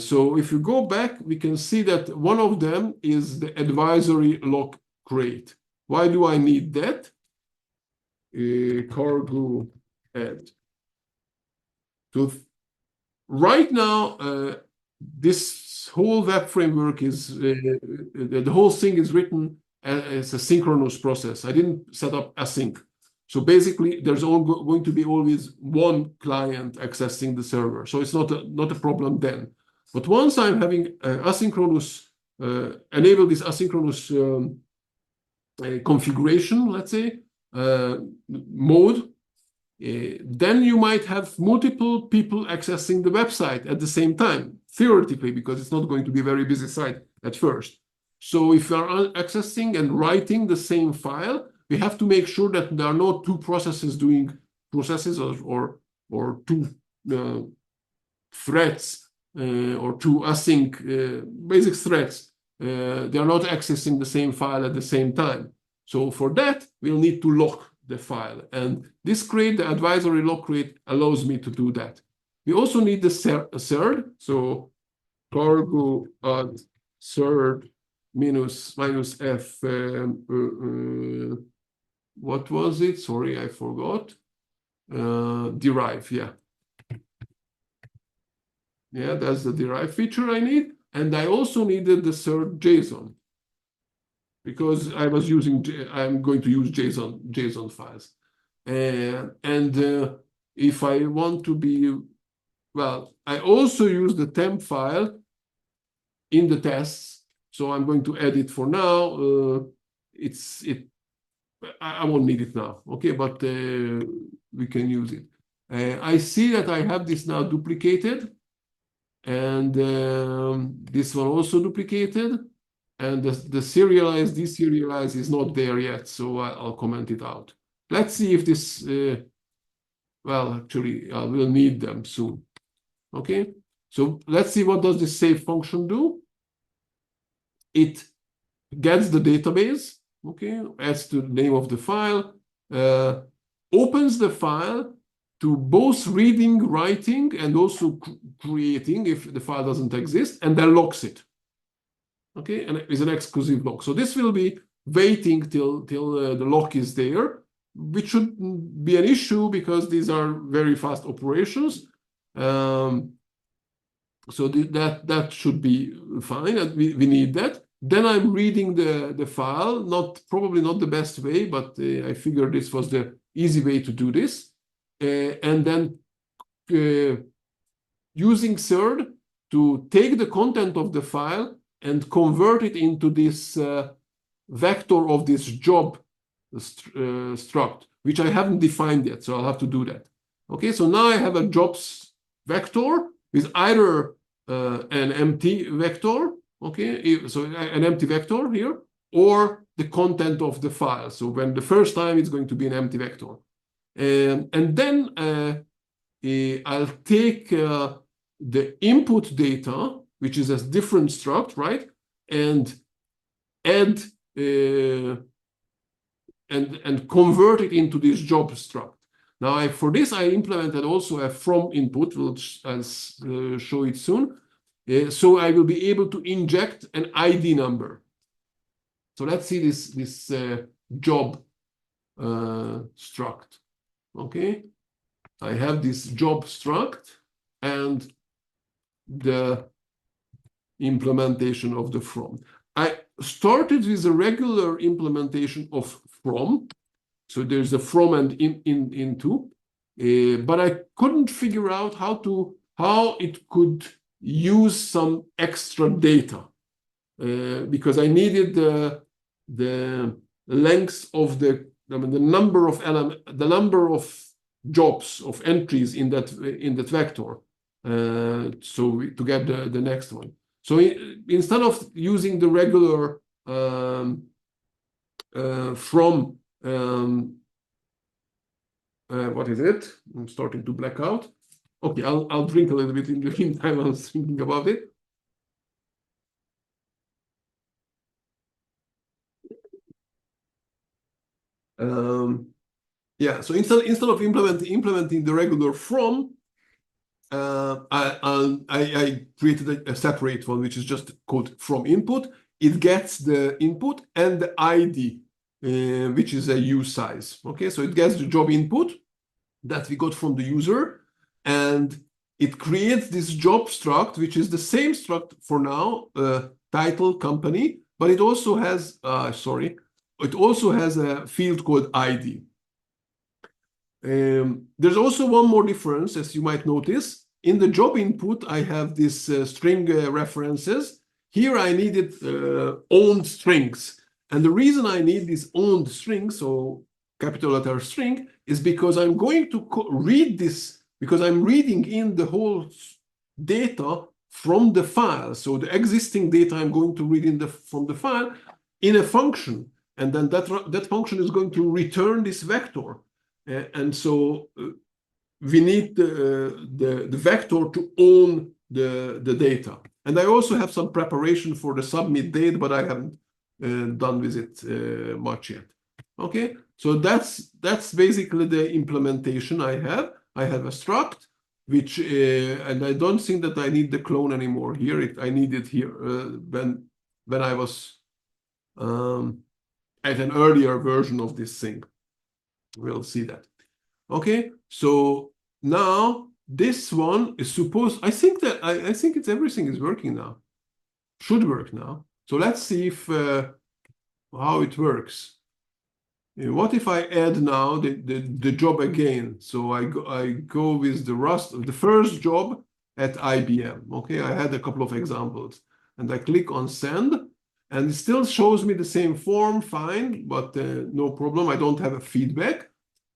A: So if you go back, we can see that one of them is the advisory lock crate. Why do I need that? Cargo add. So right now, this whole web framework is, the whole thing is written as a synchronous process. I didn't set up async. So basically, there's going to be always one client accessing the server. So it's not a problem then. But once I'm having asynchronous, enable this asynchronous configuration, let's say, mode, then you might have multiple people accessing the website at the same time, theoretically, because it's not going to be a very busy site at first. So if you are accessing and writing the same file, we have to make sure that there are no two processes doing processes or two threads or two async basic threads, they are not accessing the same file at the same time. So for that, we'll need to lock the file. And this crate, the advisory lock crate, allows me to do that. We also need the CERD. So cargo add CERD minus f. What was it? Sorry, I forgot. Derive, yeah. Yeah, that's the derive feature I need. And I also needed the CERD JSON because I'm going to use JSON files. And if I want to be, well, I also use the temp file in the tests. So I'm going to edit for now. I won't need it now, okay, but we can use it. I see that I have this now duplicated, and this one also duplicated, and the serialize, deserialize is not there yet, so I'll comment it out. Let's see if this, well, actually, I will need them soon, okay? So let's see what does this save function do. It gets the database, okay, adds to the name of the file, opens the file to both reading, writing, and also creating if the file doesn't exist, and then locks it, okay, and it's an exclusive lock. So this will be waiting till the lock is there, which shouldn't be an issue because these are very fast operations. So that should be fine, and we need that. Then I'm reading the file, probably not the best way, but I figured this was the easy way to do this. And then using CERD to take the content of the file and convert it into this vector of this job struct, which I haven't defined yet, so I'll have to do that. Okay, so now I have a jobs vector with either an empty vector, okay, so an empty vector here, or the content of the file. So when the first time it's going to be an empty vector. And then I'll take the input data, which is a different struct, right? And add and convert it into this job struct. Now, for this, I implemented also a from input, which I'll show it soon. So I will be able to inject an ID number. So let's see this job struct. Okay, I have this job struct and the implementation of the from. I started with a regular implementation of from. So there's a from and into, but I couldn't figure out how it could use some extra data because I needed the length of the number of the number of jobs of entries in that vector, so to get the next one. So instead of using the regular from what is it? I'm starting to black out. Okay, I'll drink a little bit in the meantime. I was thinking about it. Yeah, so instead of implementing the regular from, I created a separate one, which is just called from input. It gets the input and the ID, which is a use size. Okay, so it gets the job input that we got from the user, and it creates this job struct, which is the same struct for now, title, company, but it also has, it also has a field called ID. There's also one more difference, as you might notice. In the job input, I have this string references. Here I needed owned strings. And the reason I need this owned string, so capital letter string, is because I'm going to read this, because I'm reading in the whole data from the file. So the existing data I'm going to read from the file in a function. And then that function is going to return this vector. And so we need the vector to own the data. And I also have some preparation for the submit date, but I haven't done with it much yet. Okay, so that's basically the implementation I have. I have a struct, which and I don't think that I need the clone anymore here. I need it here when I was at an earlier version of this thing. We'll see that. Okay, so now this one is supposed. I think that I think it's everything is working now. Should work now. So let's see if how it works. What if I add now the job again? So I go with the first job at IBM. Okay, I had a couple of examples, and I click on send, and it still shows me the same form, fine, but no problem. I don't have a feedback.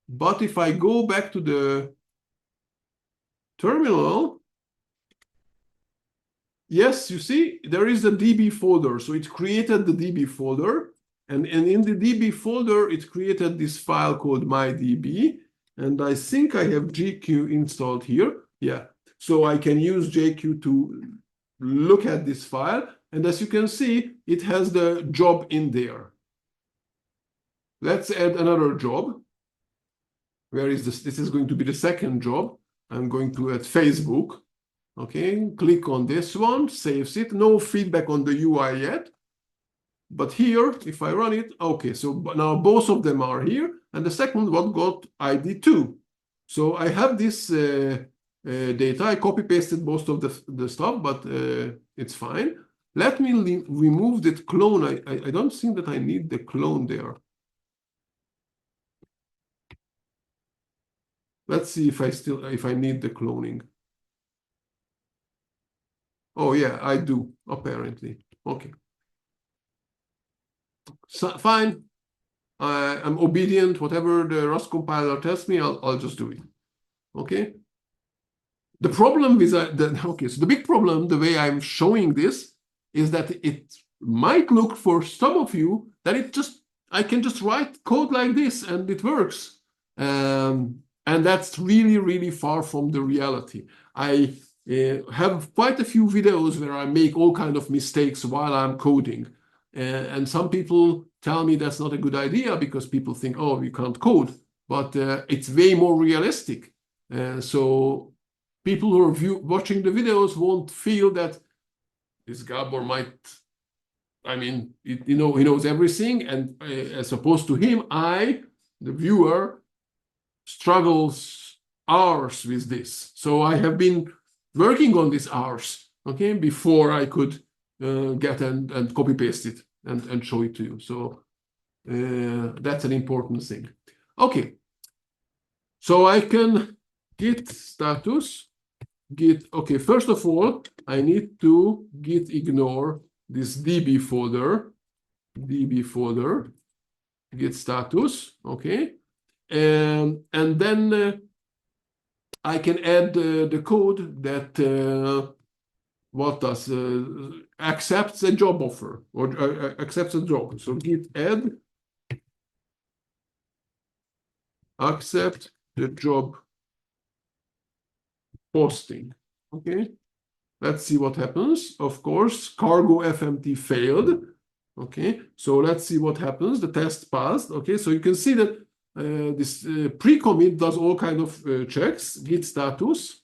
A: But if I go back to the terminal, yes, you see, there is a DB folder. So it created the DB folder. And in the DB folder, it created this file called mydb. And I think I have JQ installed here. Yeah. So I can use JQ to look at this file. And as you can see, it has the job in there. Let's add another job. Where is this? This is going to be the second job. I'm going to add Facebook. Okay, click on this one, saves it. No feedback on the UI yet. But here, if I run it, okay, so now both of them are here. And the second one got ID 2. So I have this data. I copy-pasted most of the stuff, but it's fine. Let me remove that clone. I don't think that I need the clone there. Let's see if I need the cloning. Oh yeah, I do, apparently. Okay. So, fine. I'm obedient. Whatever the Rust compiler tells me, I'll just do it. Okay. The problem with okay, so the big problem, the way I'm showing this, is that it might look for some of you that I can just write code like this and it works. And that's really, really far from the reality. I have quite a few videos where I make all kinds of mistakes while I'm coding. And some people tell me that's not a good idea because people think, oh, you can't code. But it's way more realistic. So people who are watching the videos won't feel that this Gabor might, I mean, he knows everything. And as opposed to him, the viewer, struggles hours with this. So I have been working on these hours, okay, before I could get and copy paste it and show it to you. So that's an important thing. Okay. So I can git status, okay, first of all, I need to git ignore this DB folder, git status, okay. And then I can add the code that accepts a job offer or accepts a job. So git add accept the job posting. Okay, let's see what happens. Of course, cargo FMT failed. Okay, so let's see what happens. The test passed. Okay, so you can see that this pre-commit does all kinds of checks, git status.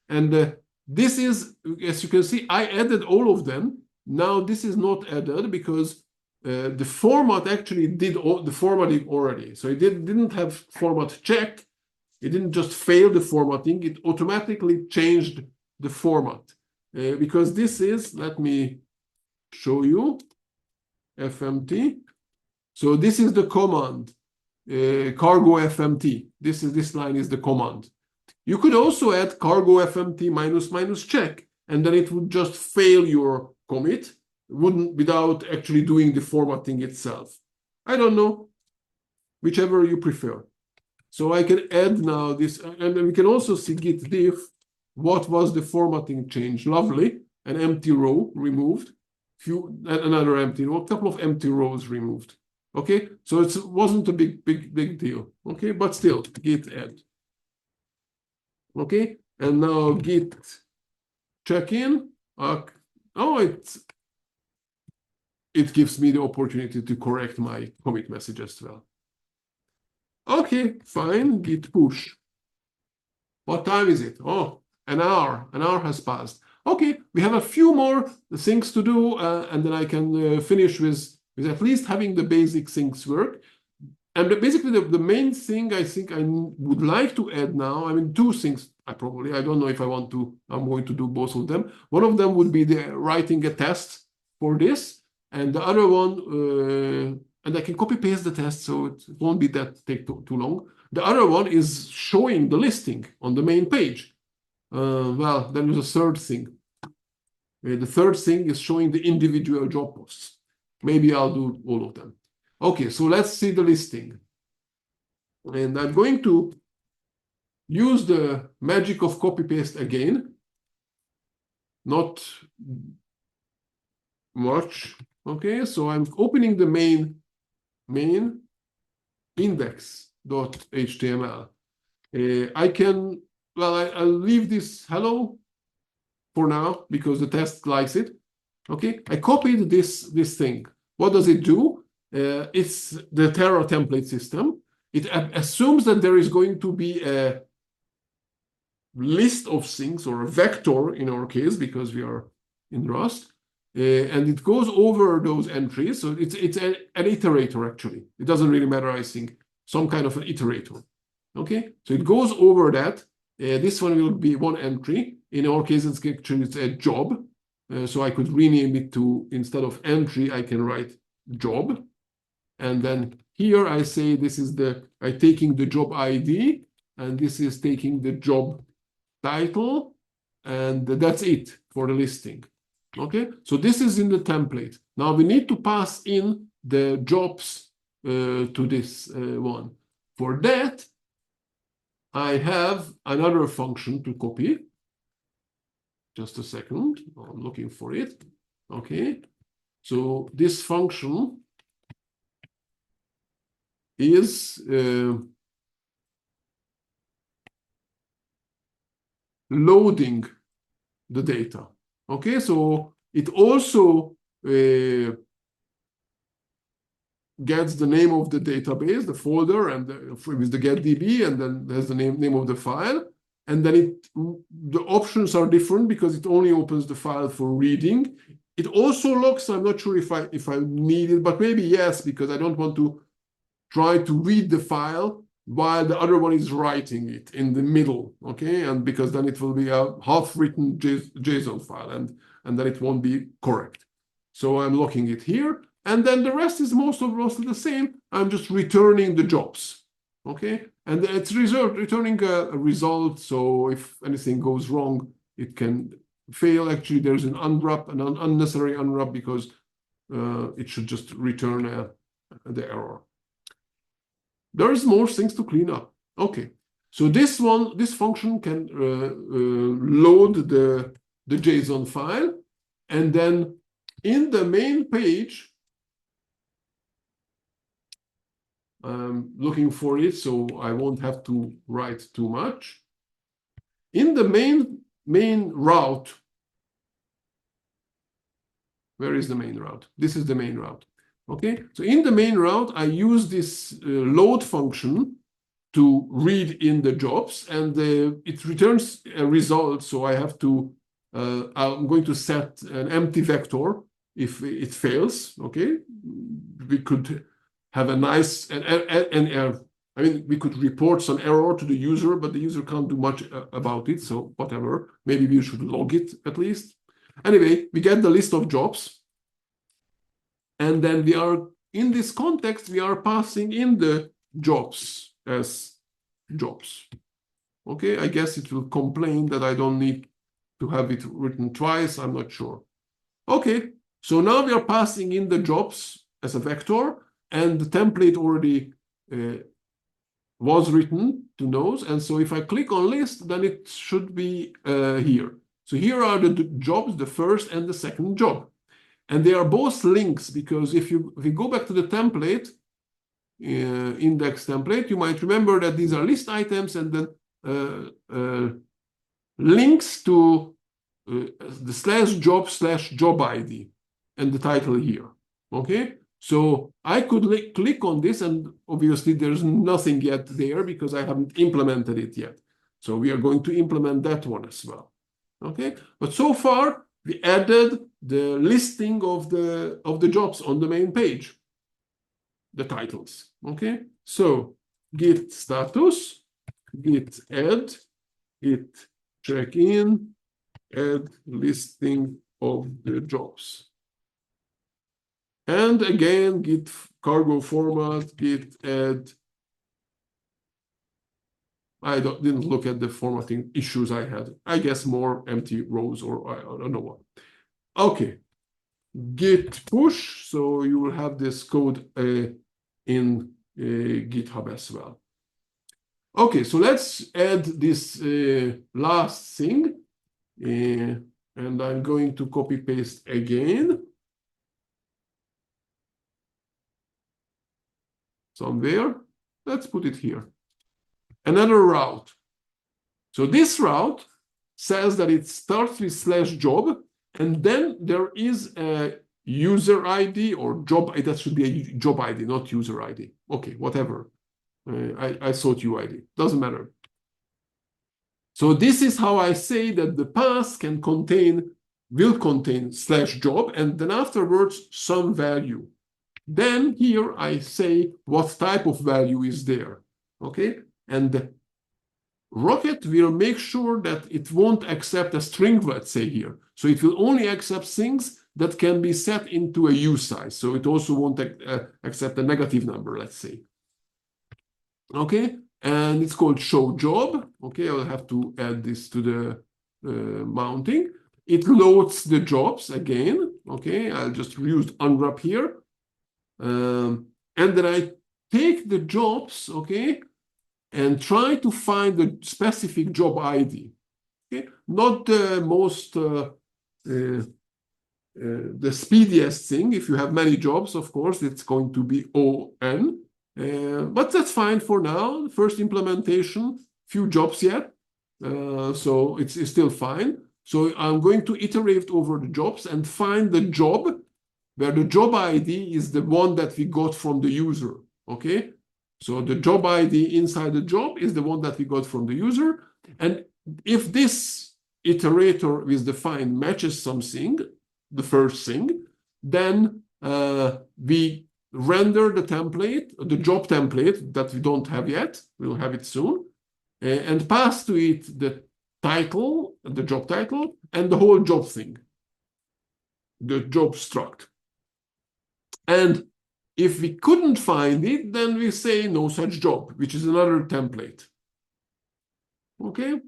A: And this is, as you can see, I added all of them. Now this is not added because the format actually did all the formatting already. So it didn't have format check. It didn't just fail the formatting. It automatically changed the format. Because this is, let me show you, FMT. So this is the command. Cargo FMT. This line is the command. You could also add cargo FMT ---- check, and then it would just fail your commit, without actually doing the formatting itself. I don't know, whichever you prefer. So I can add now this, and we can also see git diff. What was the formatting change? Lovely, an empty row removed, another empty row, a couple of empty rows removed. Okay, so it wasn't a big deal. Okay, but still, git add. Okay, and now git check in. Oh, it gives me the opportunity to correct my commit message as well. Okay, fine, git push. What time is it? Oh, an hour. An hour has passed. Okay, we have a few more things to do, and then I can finish with at least having the basic things work. And basically, the main thing I think I would like to add now, I mean, two things. I don't know if I'm going to do both of them. One of them would be writing a test for this, and the other one, and I can copy paste the test, so it won't be take too long. The other one is showing the listing on the main page. Well, then there's a third thing. The third thing is showing the individual job posts. Maybe I'll do all of them. Okay, so let's see the listing. And I'm going to use the magic of copy paste again. Not much. Okay, so I'm opening the main index.html. I'll leave this hello for now because the test likes it. Okay, I copied this thing. What does it do? It's the Terra template system. It assumes that there is going to be a list of things, or a vector in our case, because we are in Rust, and it goes over those entries. So it's an iterator, actually. It doesn't really matter, I think, some kind of an iterator. Okay, so it goes over that. This one will be one entry. In our case, it's a job. So I could rename it to, instead of entry, I can write job. And then here I say this is taking the job ID, and this is taking the job title, and that's it for the listing. Okay, so this is in the template. Now we need to pass in the jobs to this one. For that, I have another function to copy. Just a second, I'm looking for it. Okay, so this function is loading the data. Okay, so it also gets the name of the database, the folder, and with the getDB, and then there's the name of the file. And then the options are different because it only opens the file for reading. It also looks, I'm not sure if I need it, but maybe yes, because I don't want to try to read the file while the other one is writing it in the middle, okay? And because then it will be a half-written JSON file, and then it won't be correct. So I'm locking it here, and then the rest is mostly the same. I'm just returning the jobs, okay? And it's returning a result, so if anything goes wrong, it can fail. Actually, there's an unwrap, an unnecessary unwrap, because it should just return the error. There's more things to clean up. Okay, so this function can load the JSON file, and then in the main page, I'm looking for it, so I won't have to write too much. In the main route, where is the main route? This is the main route. Okay, so in the main route, I use this load function to read in the jobs, and it returns a result. So I have to, I'm going to set an empty vector if it fails. Okay, we could have a nice, I mean, we could report some error to the user, but the user can't do much about it. So whatever, maybe we should log it at least. Anyway, we get the list of jobs. And then we are, in this context, we are passing in the jobs as jobs. Okay, I guess it will complain that I don't need to have it written twice. I'm not sure. Okay, so now we are passing in the jobs as a vector, and the template already was written to those. And so if I click on list, then it should be here. So here are the jobs, the first and the second job. And they are both links, because if we go back to the template, index template, you might remember that these are list items, and then links to the /job/job ID and the title here. Okay, so I could click on this, and obviously there's nothing yet there because I haven't implemented it yet. So we are going to implement that one as well. Okay, but so far we added the listing of the jobs on the main page, the titles. Okay, so git status, git add, git check in, add listing of the jobs. And again, git cargo format, git add. I didn't look at the formatting issues I had. I guess more empty rows, or I don't know what. Okay, git push. So you will have this code in GitHub as well. Okay, so let's add this last thing. And I'm going to copy paste again. Somewhere. Let's put it here. Another route. So this route says that it starts with /job, and then there is a user ID or job. That should be a job ID, not user ID. Okay, whatever. I thought UID. Doesn't matter. So this is how I say that the path will contain /job, and then afterwards some value. Then here I say what type of value is there. Okay, and Rocket will make sure that it won't accept a string, let's say here. So it will only accept things that can be set into a usize. So it also won't accept a negative number, let's say. Okay, and it's called show job. Okay, I'll have to add this to the mounting. It loads the jobs again. Okay, I'll just use unwrap here. And then I take the jobs, okay, and try to find the specific job ID. Okay, not the most the speediest thing. If you have many jobs, of course, it's going to be ON. But that's fine for now. First implementation, few jobs yet, so it's still fine. So I'm going to iterate over the jobs and find the job where the job ID is the one that we got from the user. Okay, so the job ID inside the job is the one that we got from the user. And if this iterator with the find matches something, the first thing, then we render the template, the job template that we don't have yet. We'll have it soon, and pass to it the title, the job title, and the whole job thing, the job struct. And if we couldn't find it, then we say no such job, which is another template. Okay,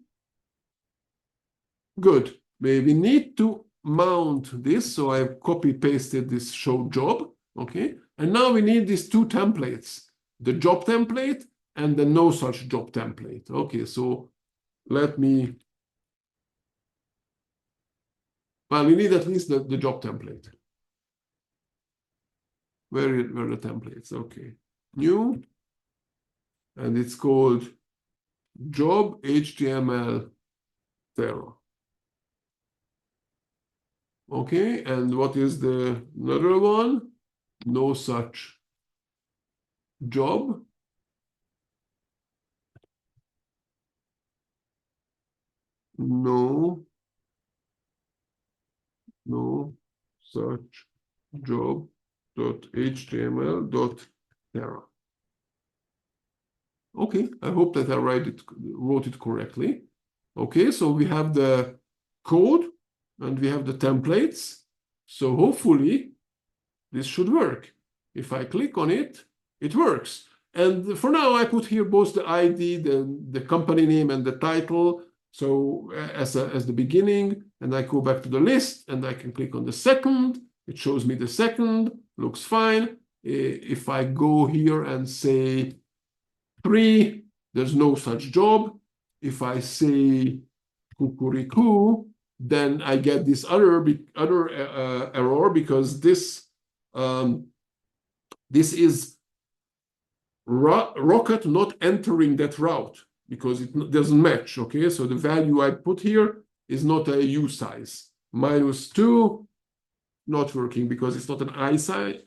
A: good. We need to mount this, so I've copy pasted this show job. Okay, and now we need these two templates, the job template and the no such job template. Okay, so let me, well, we need at least the job template. Where are the templates? Okay, new, and it's called job HTML Terra. Okay, and what is the another one? No such job. No such job.html.terra. Okay, I hope that I wrote it correctly. Okay, so we have the code and we have the templates. So hopefully this should work. If I click on it, it works. And for now, I put here both the ID, the company name, and the title. So as the beginning, and I go back to the list, and I can click on the second. It shows me the second, looks fine. If I go here and say 3, there's no such job. If I say Kukurikoo, then I get this other error because this is Rocket not entering that route because it doesn't match. Okay, so the value I put here is not a U size. -2, not working because it's not an I size,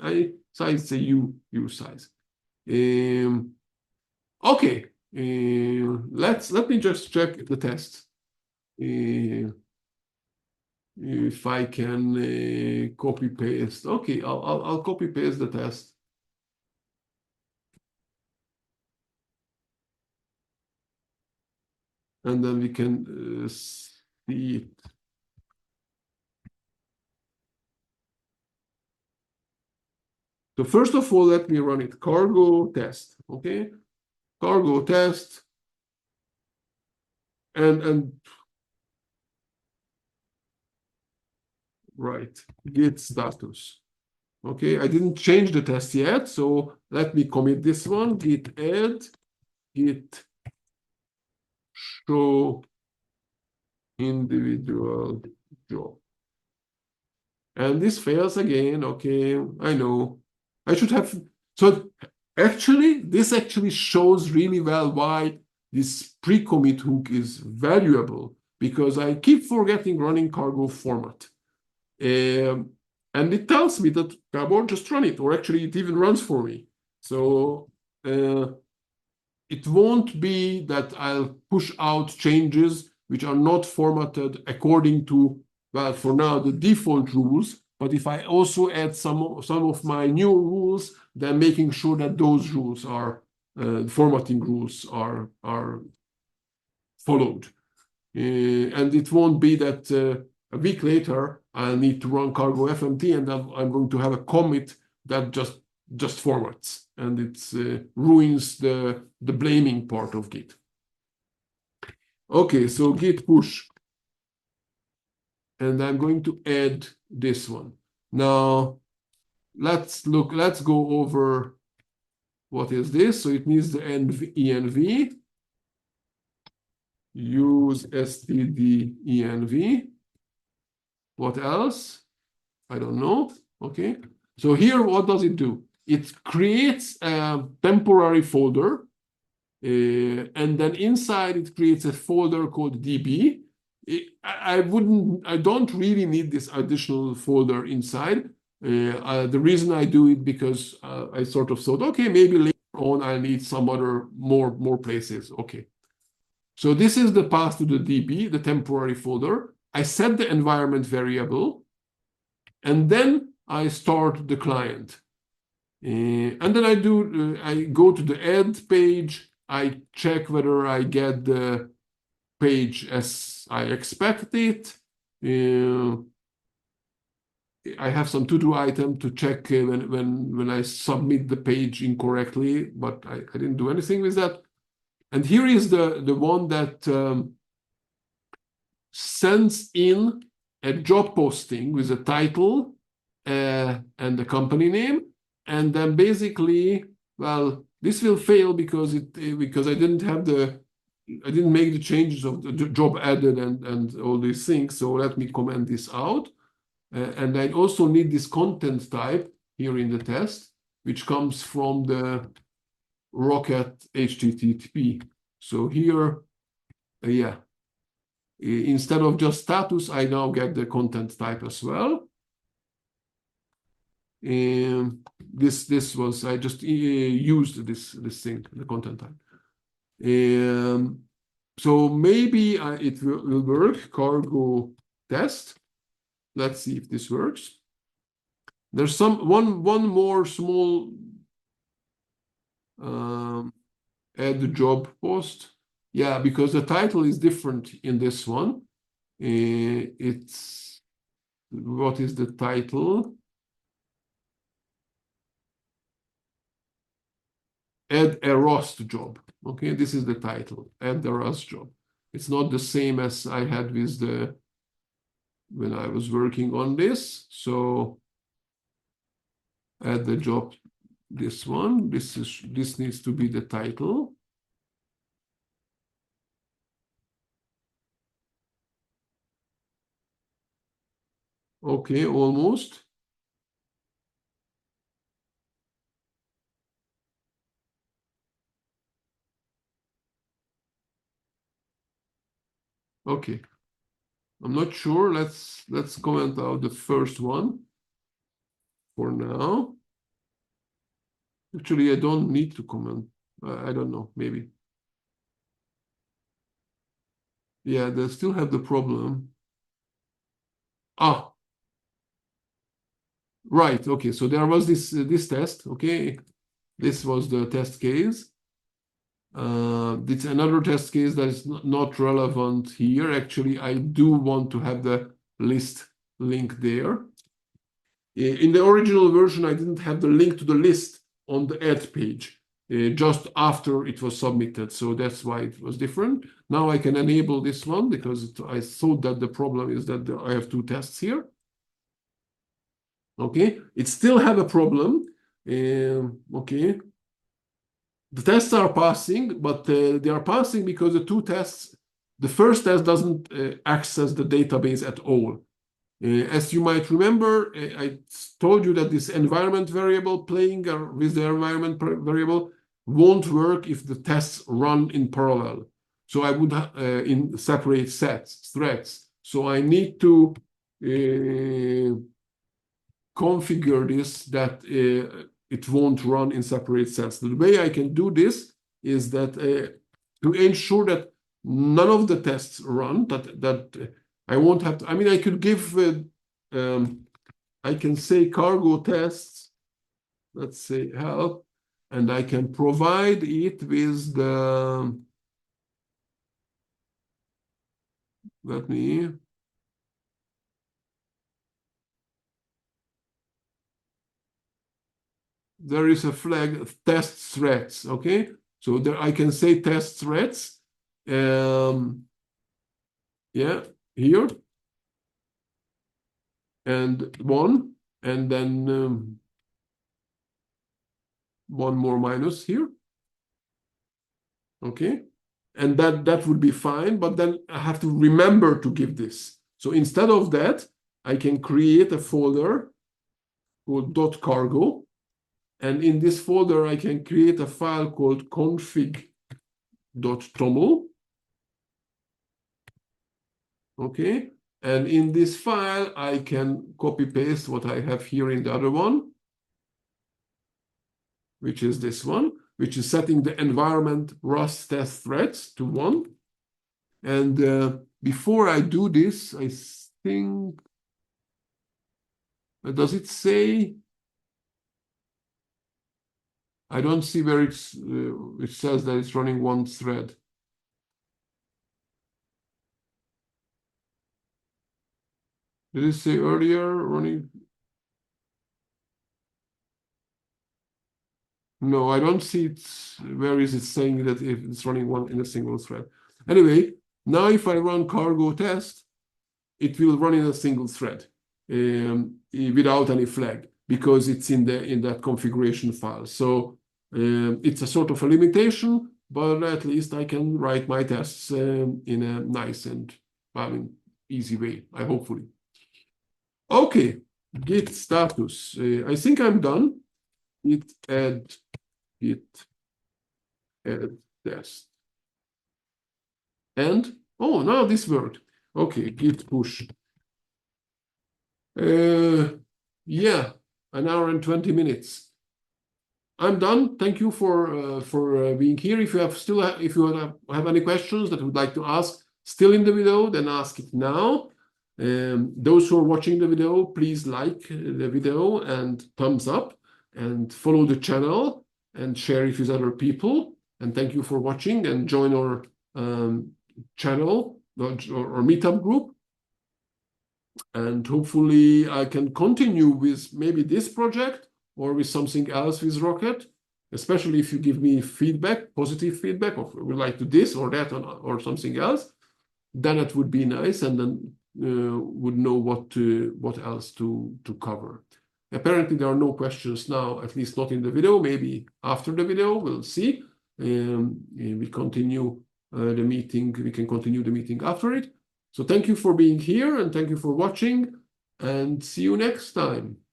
A: it's a U size. Okay, let me just check the test. If I can copy paste. Okay, I'll copy paste the test. And then we can see it. So first of all, let me run it. Cargo test. Okay, cargo test. And right, git status. Okay, I didn't change the test yet, so let me commit this one. Git add, git show individual job. And this fails again. Okay, I know. I should have. So actually, this actually shows really well why this pre-commit hook is valuable, because I keep forgetting running cargo format. And it tells me that Gabor, just run it, or actually it even runs for me. So it won't be that I'll push out changes which are not formatted according to, well, for now, the default rules. But if I also add some of my new rules, then making sure that those rules are, formatting rules are followed. And it won't be that a week later, I need to run cargo FMT, and I'm going to have a commit that just formats, and it ruins the blaming part of Git. Okay, so Git push, and I'm going to add this one. Now, let's go over what is this. So it needs the env, use std env. What else? I don't know. Okay. So here, what does it do? It creates a temporary folder, and then inside it creates a folder called DB. I don't really need this additional folder inside. The reason I do it because I sort of thought, okay, maybe later on I need some other more places. Okay. So this is the path to the DB, the temporary folder. I set the environment variable, and then I start the client. And then I go to the add page. I check whether I get the page as I expect it. I have some to-do item to check when I submit the page incorrectly, but I didn't do anything with that. And here is the one that sends in a job posting with a title and the company name. And then basically, well, this will fail because I didn't make the changes of the job added and all these things. So let me comment this out. And I also need this content type here in the test, which comes from the Rocket HTTP. So here, yeah, instead of just status, I now get the content type as well. This was, I just used this thing, the content type. So maybe it will work. Cargo test. Let's see if this works. There's one more small add job post. Yeah, because the title is different in this one. It's, what is the title? Add a Rust job. Okay, this is the title. Add the Rust job. It's not the same as I had with when I was working on this. So add the job, this one. This needs to be the title. Okay, almost. Okay. I'm not sure. Let's comment out the first one for now. Actually, I don't need to comment. I don't know, maybe. Yeah, they still have the problem. Right. Okay. So there was this test. Okay, this was the test case. It's another test case that is not relevant here. Actually, I do want to have the list link there. In the original version, I didn't have the link to the list on the add page just after it was submitted. So that's why it was different. Now I can enable this one because I thought that the problem is that I have two tests here. Okay, it still have a problem. Okay, the tests are passing, but they are passing because the two tests, the first test doesn't access the database at all. As you might remember, I told you that this environment variable playing with the environment variable won't work if the tests run in parallel. So I would in separate threads. So I need to configure this that it won't run in separate sets. The way I can do this is that to ensure that none of the tests run, that I won't have to, I mean, I could give, I can say cargo tests, let's say help, and I can provide it with the, there is a flag test threads, okay? So there I can say test threads, yeah, here, and one, and then one more minus here, okay? And that would be fine, but then I have to remember to give this. So instead of that, I can create a folder called .cargo, and in this folder, I can create a file called config.toml. Okay, and in this file, I can copy paste what I have here in the other one, which is this one, which is setting the environment Rust test threads to 1. And before I do this, I think, does it say? I don't see where it says that it's running one thread. Did it say earlier running? No, I don't see it. Where is it saying that if it's running one in a single thread? Anyway, now if I run cargo test, it will run in a single thread without any flag because it's in that configuration file. So it's a sort of a limitation, but at least I can write my tests in a nice and easy way, hopefully. Okay, git status. I think I'm done. Git add test. And, oh, now this worked. Okay, git push. Yeah, an hour and 20 minutes. I'm done. Thank you for being here. If you have any questions that you would like to ask still in the video, then ask it now. Those who are watching the video, please like the video and thumbs up and follow the channel and share it with other people. And thank you for watching, and join our channel or meetup group. And hopefully I can continue with maybe this project or with something else with Rocket, especially if you give me feedback, positive feedback, or would like to this or that or something else, then it would be nice, and then would know what else to cover. Apparently there are no questions now, at least not in the video. Maybe after the video, we'll see. We continue the meeting. We can continue the meeting after it. So thank you for being here, and thank you for watching, and see you next time.